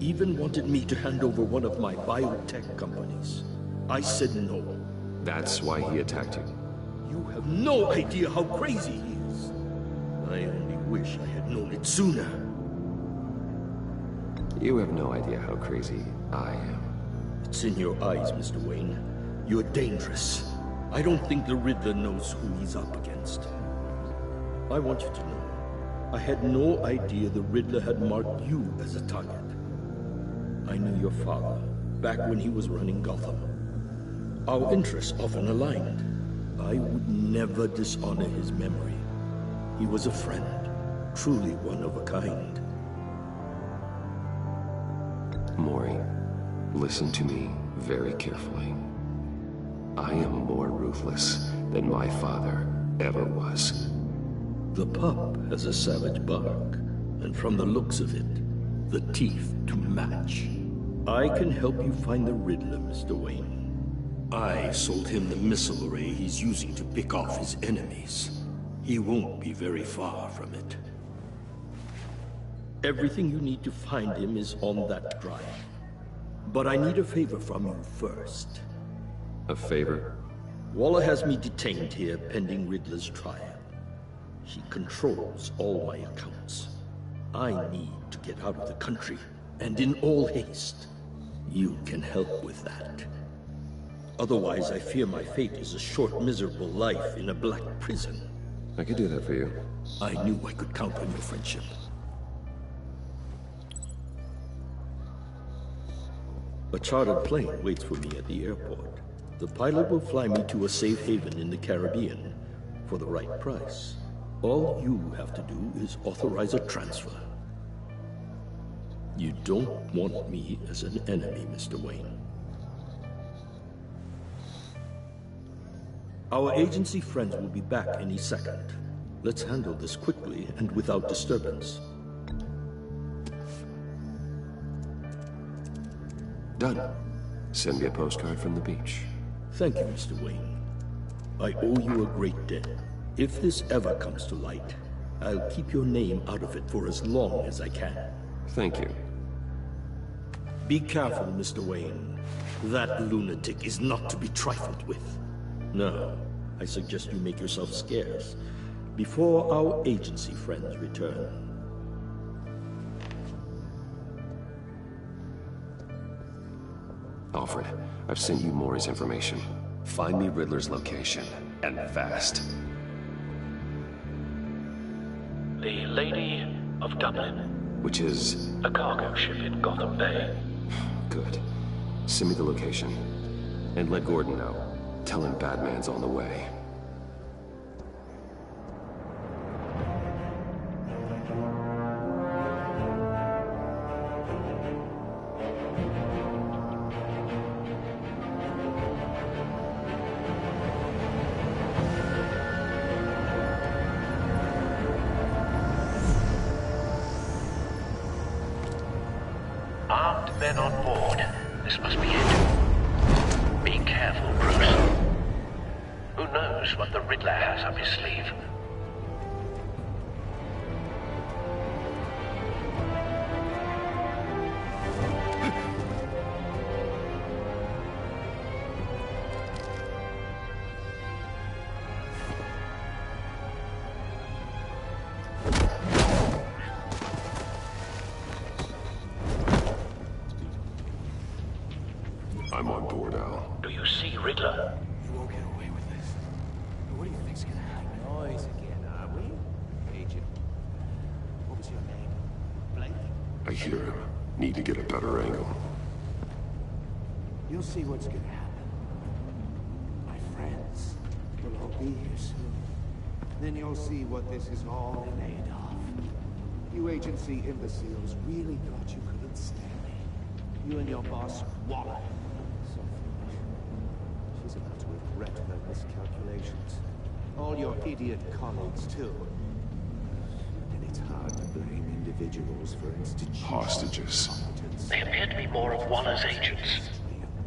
He even wanted me to hand over one of my biotech companies. I said no. That's why he attacked you. You have no idea how crazy he is. I only wish I had known it sooner. You have no idea how crazy I am. It's in your eyes, Mr. Wayne. You're dangerous. I don't think the Riddler knows who he's up against. I want you to know, I had no idea the Riddler had marked you as a target. I knew your father, back when he was running Gotham. Our interests often aligned. I would never dishonor his memory. He was a friend, truly one of a kind. Mori, listen to me very carefully. I am more ruthless than my father ever was. The pup has a savage bark, and from the looks of it, the teeth to match. I can help you find the Riddler, Mr. Wayne. I sold him the missile array he's using to pick off his enemies. He won't be very far from it. Everything you need to find him is on that drive. But I need a favor from you first. A favor? Waller has me detained here pending Riddler's trial. He controls all my accounts. I need to get out of the country, and in all haste. You can help with that. Otherwise, I fear my fate is a short, miserable life in a black prison. I could do that for you. I knew I could count on your friendship. A chartered plane waits for me at the airport. The pilot will fly me to a safe haven in the Caribbean for the right price. All you have to do is authorize a transfer. You don't want me as an enemy, Mr. Wayne. Our agency friends will be back any second. Let's handle this quickly and without disturbance. Done. Send me a postcard from the beach. Thank you, Mr. Wayne. I owe you a great debt. If this ever comes to light, I'll keep your name out of it for as long as I can. Thank you. Be careful, Mr. Wayne. That lunatic is not to be trifled with. No, I suggest you make yourself scarce before our agency friends return. Alfred, I've sent you Mori's information. Find me Riddler's location, and fast. The Lady of Dublin. Which is? A cargo ship in Gotham Bay. Good. Send me the location. And let Gordon know. Tell him Batman's on the way. Armed men on board. This must be it. Be careful, Bruce. Who knows what the Riddler has up his sleeve? I'm on board, Al. Do you see Riddler? You won't get away with this. What do you think's gonna happen? Noise again, are we? Agent. What was your name? Blake? I hear him. Need to get a better angle. You'll see what's gonna happen. My friends will all be here soon. Then you'll see what this is all in aid of. You agency imbeciles really thought you couldn't stand me. You and your boss, Waller. So foolish. She's about to regret her miscalculations. All your idiot colleagues, too. And it's hard to blame individuals for institutions. Hostages. They appear to be more of Waller's agents.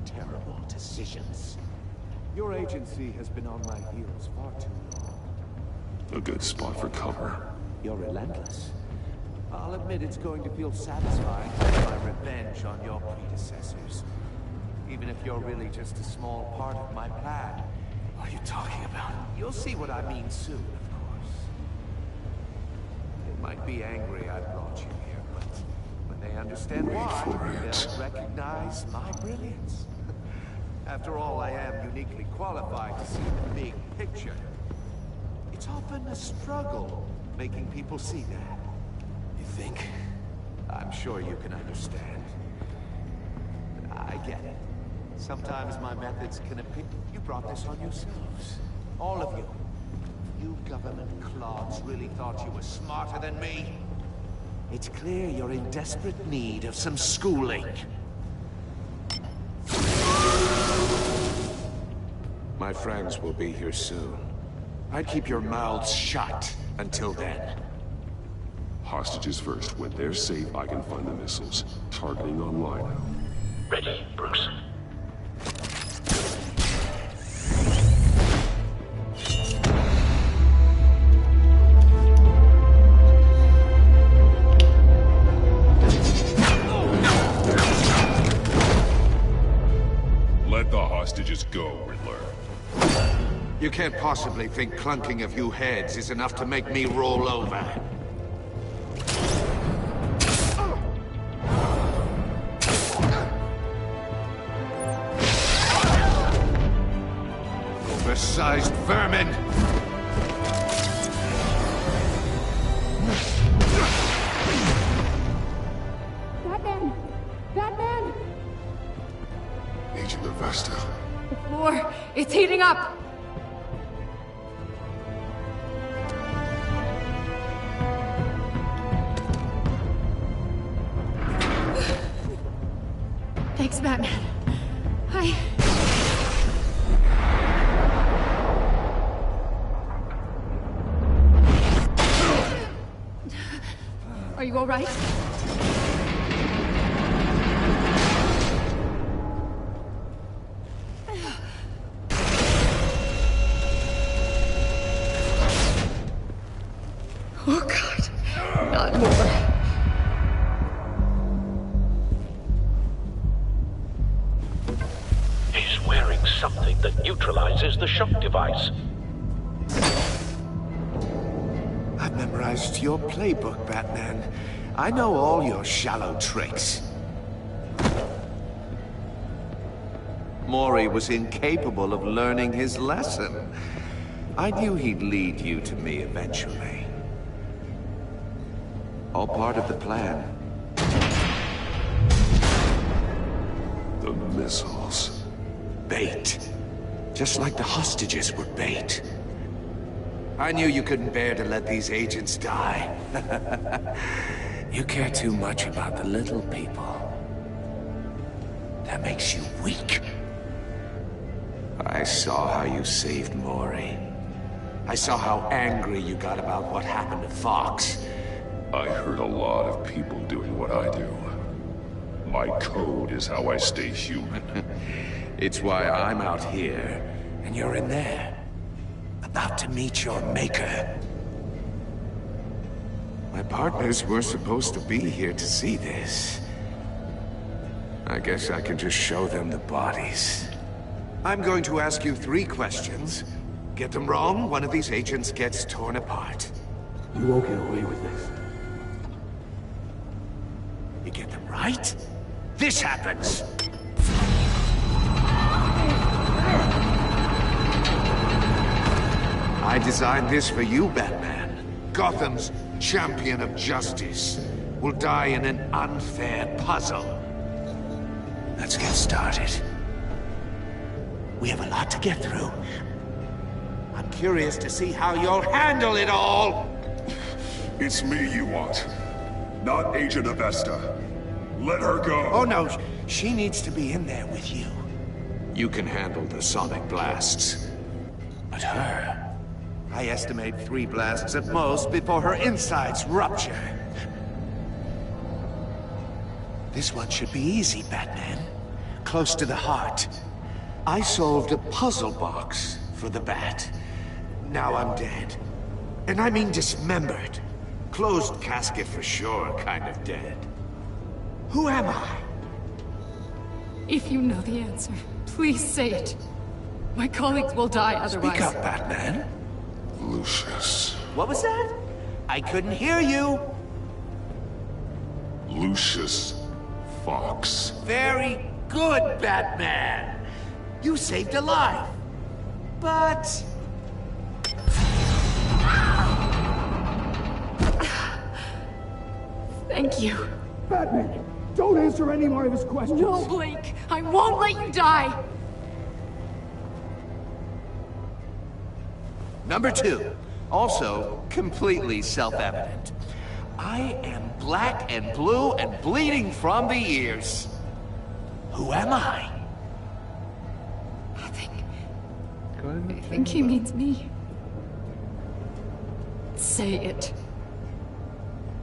Terrible decisions. Your agency has been on my heels far too long. A good spot for cover. You're relentless. I'll admit it's going to feel satisfying to get my revenge on your predecessors. Even if you're really just a small part of my plan. What are you talking about? You'll see what I mean soon, of course. They might be angry I brought you here, but when they understand why, they'll recognize my brilliance. After all, I am uniquely qualified to see the big picture. It's often a struggle making people see that. You think? I'm sure you can understand. I get it. Sometimes my methods can appear... You brought this on yourselves. All of you. You government clods really thought you were smarter than me? It's clear you're in desperate need of some schooling. My friends will be here soon. I'd keep your mouths shut until then. Hostages first. When they're safe, I can find the missiles. Targeting online. Ready, Bruce? Let the hostages go, Riddler. You can't possibly think clunking a few heads is enough to make me roll over. Oversized vermin! Batman! Batman! Agent Avesta. The floor, it's heating up! Thanks, Batman. Are you all right? Oh, God. Not more. He's wearing something that neutralizes the shock device. I've memorized your playbook, Batman. I know all your shallow tricks. Mori was incapable of learning his lesson. I knew he'd lead you to me eventually. All part of the plan. The missiles. Bait. Just like the hostages were bait. I knew you couldn't bear to let these agents die. You care too much about the little people. That makes you weak. I saw how you saved Maury. I saw how angry you got about what happened to Fox. I heard a lot of people doing what I do. My code is how I stay human. It's why I'm out here, and you're in there. About to meet your maker. My partners were supposed to be here to see this. I guess I can just show them the bodies. I'm going to ask you 3 questions. Get them wrong, one of these agents gets torn apart. You won't get away with this. You get them right, this happens! I designed this for you, Batman. Gotham's champion of justice will die in an unfair puzzle. Let's get started. We have a lot to get through. I'm curious to see how you'll handle it all! It's me you want, not Agent Avesta. Let her go! Oh no, she needs to be in there with you. You can handle the sonic blasts. But her... I estimate 3 blasts at most before her insides rupture. This one should be easy, Batman. Close to the heart. I solved a puzzle box for the Bat. Now I'm dead. And I mean dismembered. Closed casket for sure, kind of dead. Who am I? If you know the answer, please say it. My colleagues will die otherwise. Speak up, Batman. Lucius. What was that? I couldn't hear you. Lucius Fox. Very good, Batman. You saved a life. But... Thank you. Batman, don't answer any more of his questions. No, Blake. I won't let you die. Number 2, also completely self-evident. I am black and blue and bleeding from the ears. Who am I? I think he means me. Say it.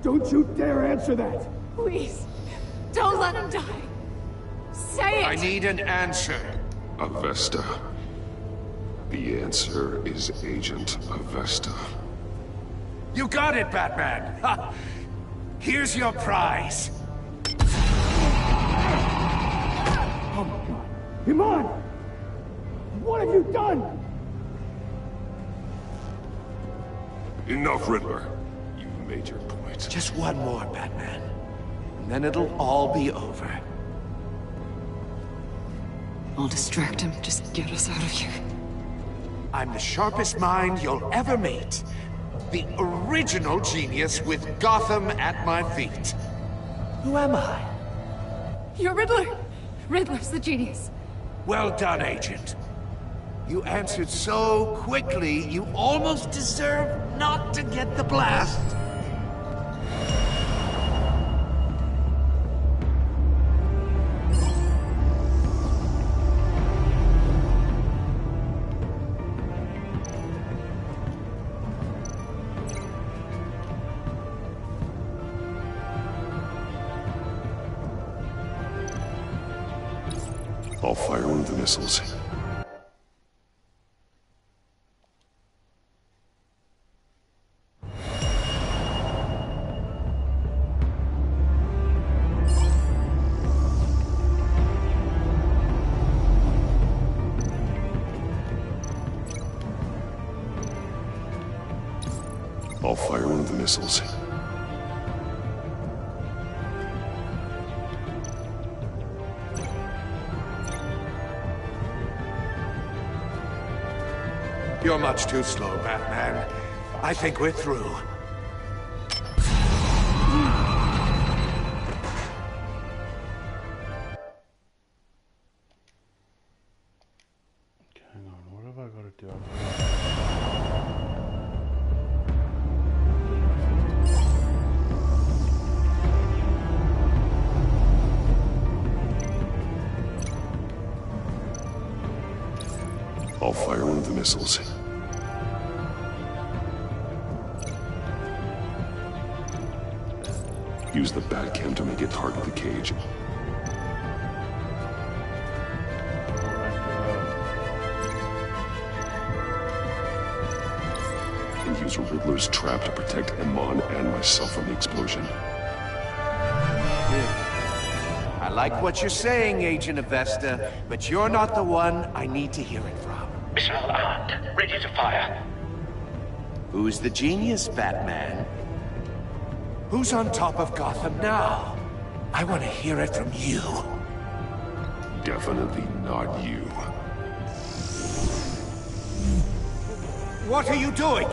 Don't you dare answer that! Please, don't let him die. Say it! I need an answer. Avesta. The answer is Agent Avesta. You got it, Batman! Ha. Here's your prize. Oh my God! Iman! What have you done? Enough, Riddler. You've made your point. Just one more, Batman. And then it'll all be over. I'll distract him. Just get us out of here. I'm the sharpest mind you'll ever meet. The original genius with Gotham at my feet. Who am I? You're Riddler. Riddler's the genius. Well done, Agent. You answered so quickly, you almost deserve not to get the blast. I'll fire one of the missiles. I'll fire one of the missiles. You're much too slow, Batman. I think we're through. I'll fire one of the missiles. Use the Batcam to make it target the cage. And use Riddler's trap to protect Iman and myself from the explosion. I like what you're saying, Agent Avesta, but you're not the one I need to hear it from. Missile armed, ready to fire. Who's the genius, Batman? Who's on top of Gotham now? I want to hear it from you. Definitely not you. What are you doing?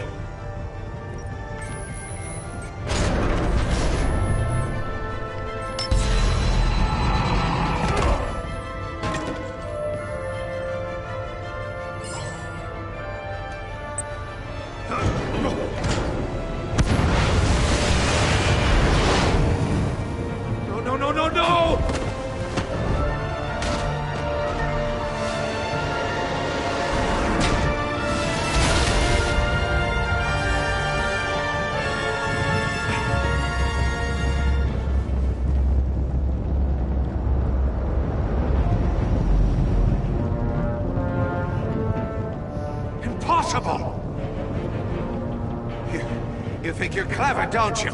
You think you're clever, don't you?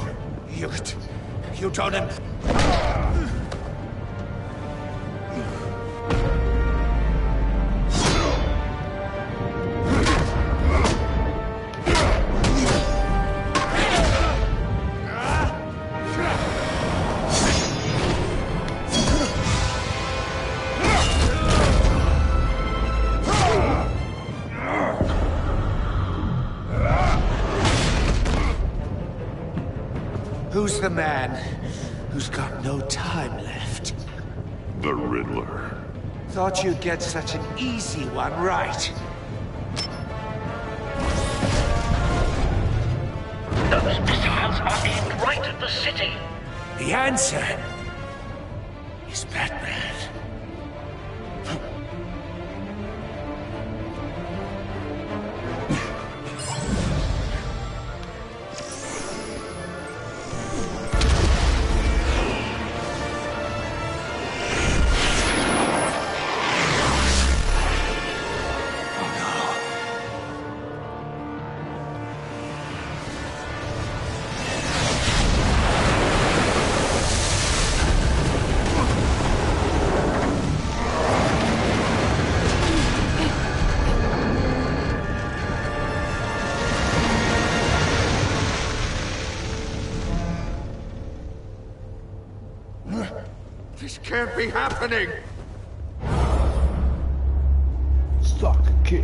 You don't... Who's the man who's got no time left? The Riddler. Thought you'd get such an easy one right. Those missiles are aimed right at the city. The answer is Batman. This can't be happening! Stock kick.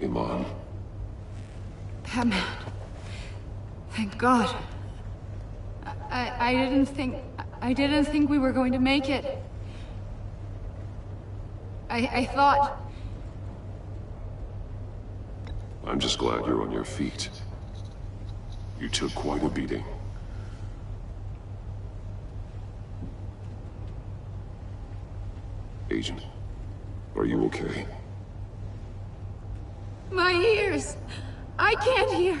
Iman. Batman. Thank God. I didn't think we were going to make it. I thought... I'm just glad you're on your feet. You took quite a beating. Agent, are you okay? My ears! I can't hear!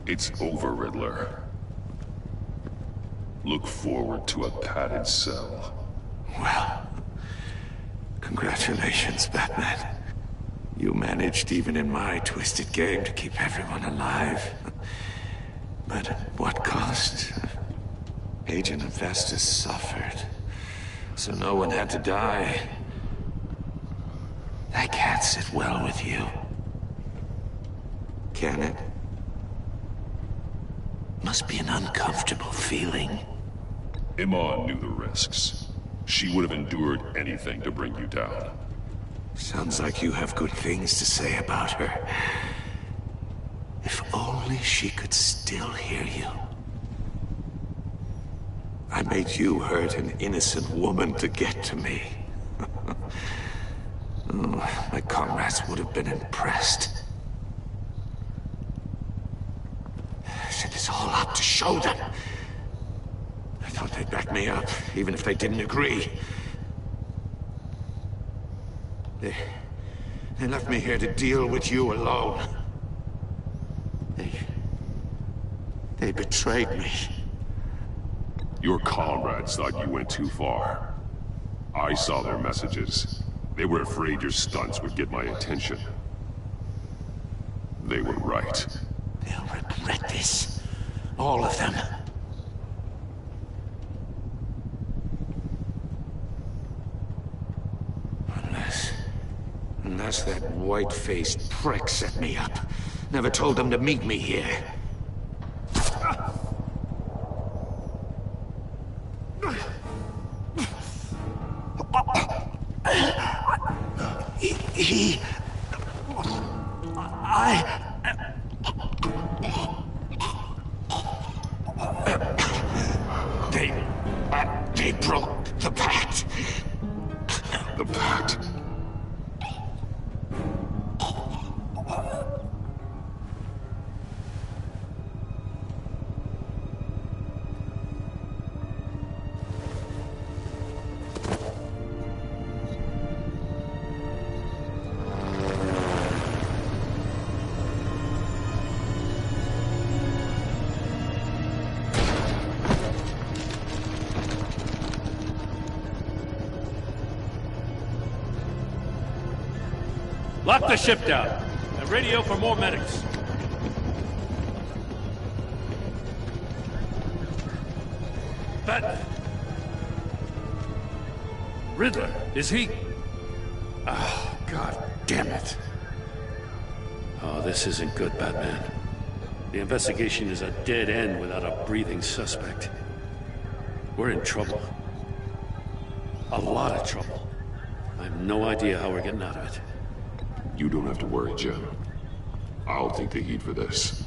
It's over, Riddler. Look forward to a padded cell. Well, congratulations, Batman. You managed, even in my twisted game, to keep everyone alive. But at what cost? Agent Avesta suffered, so no one had to die. That can't sit well with you. Can it? Must be an uncomfortable feeling. Iman knew the risks. She would have endured anything to bring you down. Sounds like you have good things to say about her. If only she could still hear you. I made you hurt an innocent woman to get to me. Oh, my comrades would have been impressed. Set this all up to show them. I thought they'd back me up, even if they didn't agree. They left me here to deal with you alone. They betrayed me. Your comrades thought you went too far. I saw their messages. They were afraid your stunts would get my attention. They were right. They'll regret this. All of them. Unless that white-faced prick set me up. Never told them to meet me here. They broke the pact. The pact? Lock the ship down, and radio for more medics. Batman! Riddler, is he? Oh, God damn it. Oh, this isn't good, Batman. The investigation is a dead end without a breathing suspect. We're in trouble. A lot of trouble. I have no idea how we're getting out of it. You don't have to worry, Jim. I'll take the heat for this.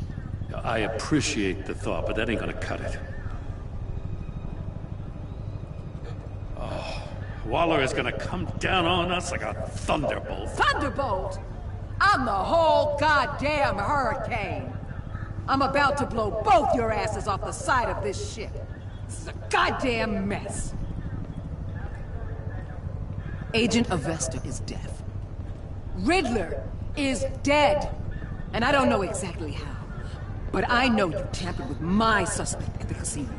I appreciate the thought, but that ain't gonna cut it. Oh, Waller is gonna come down on us like a thunderbolt. Thunderbolt? I'm the whole goddamn hurricane. I'm about to blow both your asses off the side of this ship. This is a goddamn mess. Agent Avesta is deaf. Riddler is dead. And I don't know exactly how. But I know you tampered with my suspect at the casino.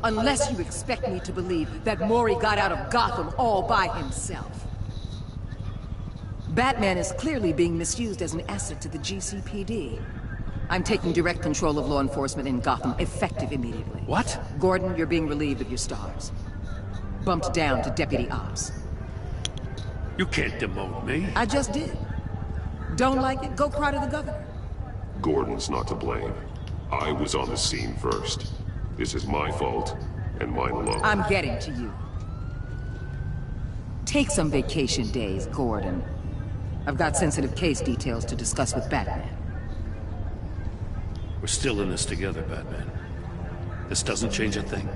Unless you expect me to believe that Mori got out of Gotham all by himself. Batman is clearly being misused as an asset to the GCPD. I'm taking direct control of law enforcement in Gotham, effective immediately. What? Gordon, you're being relieved of your stars. Bumped down to Deputy Ops. You can't demote me. I just did. Don't like it? Go cry to the governor. Gordon's not to blame. I was on the scene first. This is my fault, and mine alone. I'm getting to you. Take some vacation days, Gordon. I've got sensitive case details to discuss with Batman. We're still in this together, Batman. This doesn't change a thing.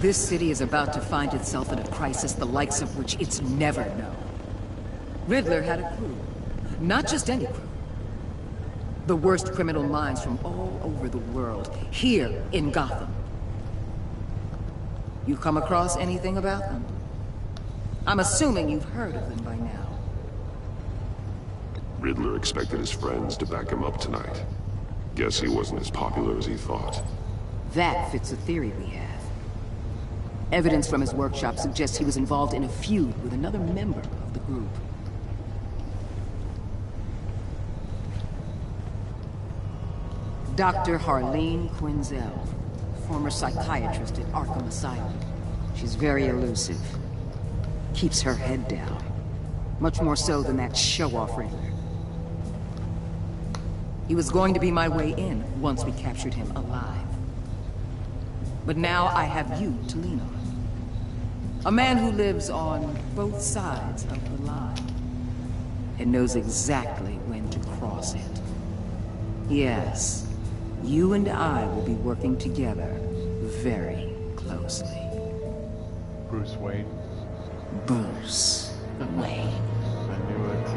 This city is about to find itself in a crisis the likes of which it's never known. Riddler had a crew. Not just any crew. The worst criminal minds from all over the world, here in Gotham. You come across anything about them? I'm assuming you've heard of them by now. Riddler expected his friends to back him up tonight. Guess he wasn't as popular as he thought. That fits a theory we have. Evidence from his workshop suggests he was involved in a feud with another member of the group. Dr. Harleen Quinzel, former psychiatrist at Arkham Asylum. She's very elusive. Keeps her head down. Much more so than that show-off Riddler. He was going to be my way in once we captured him alive. But now I have you to lean on. A man who lives on both sides of the line. And knows exactly when to cross it. Yes, you and I will be working together very closely. Bruce Wayne. Bruce Wayne. I knew it.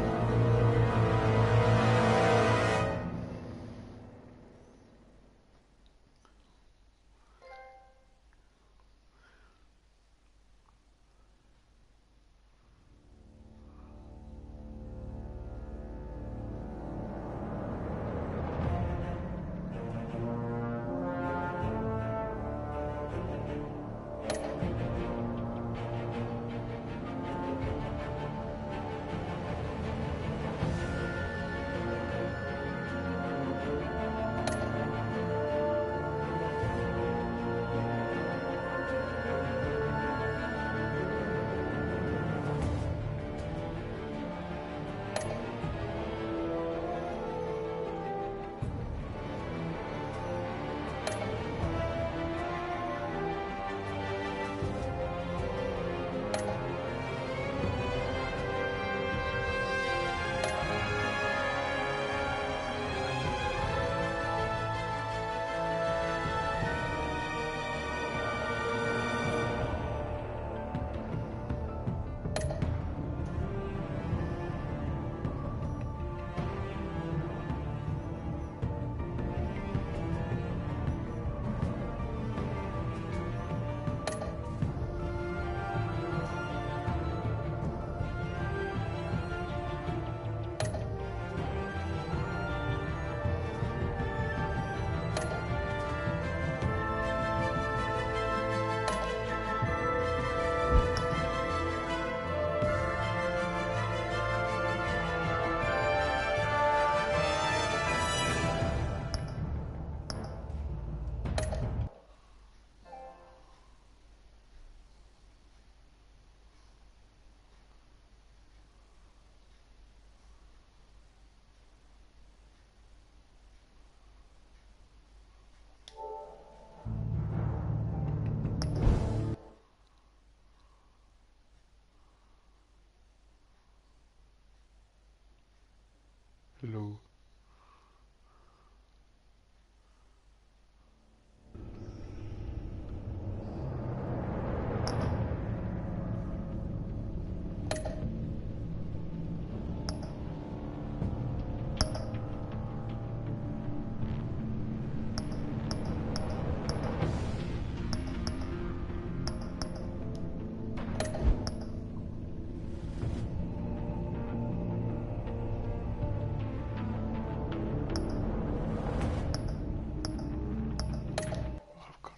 Hello.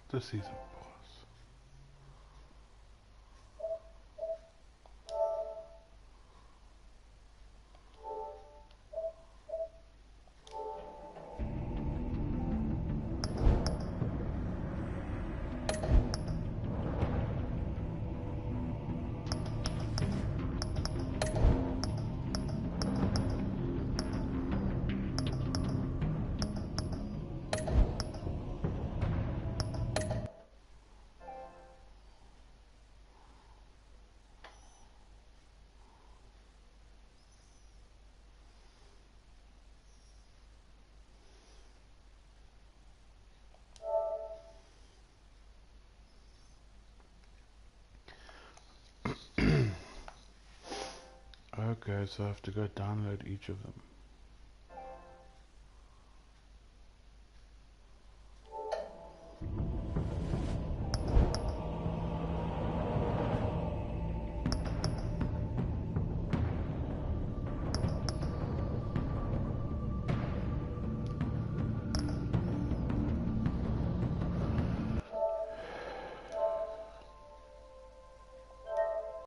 The season boss. Okay, so I have to go download each of them.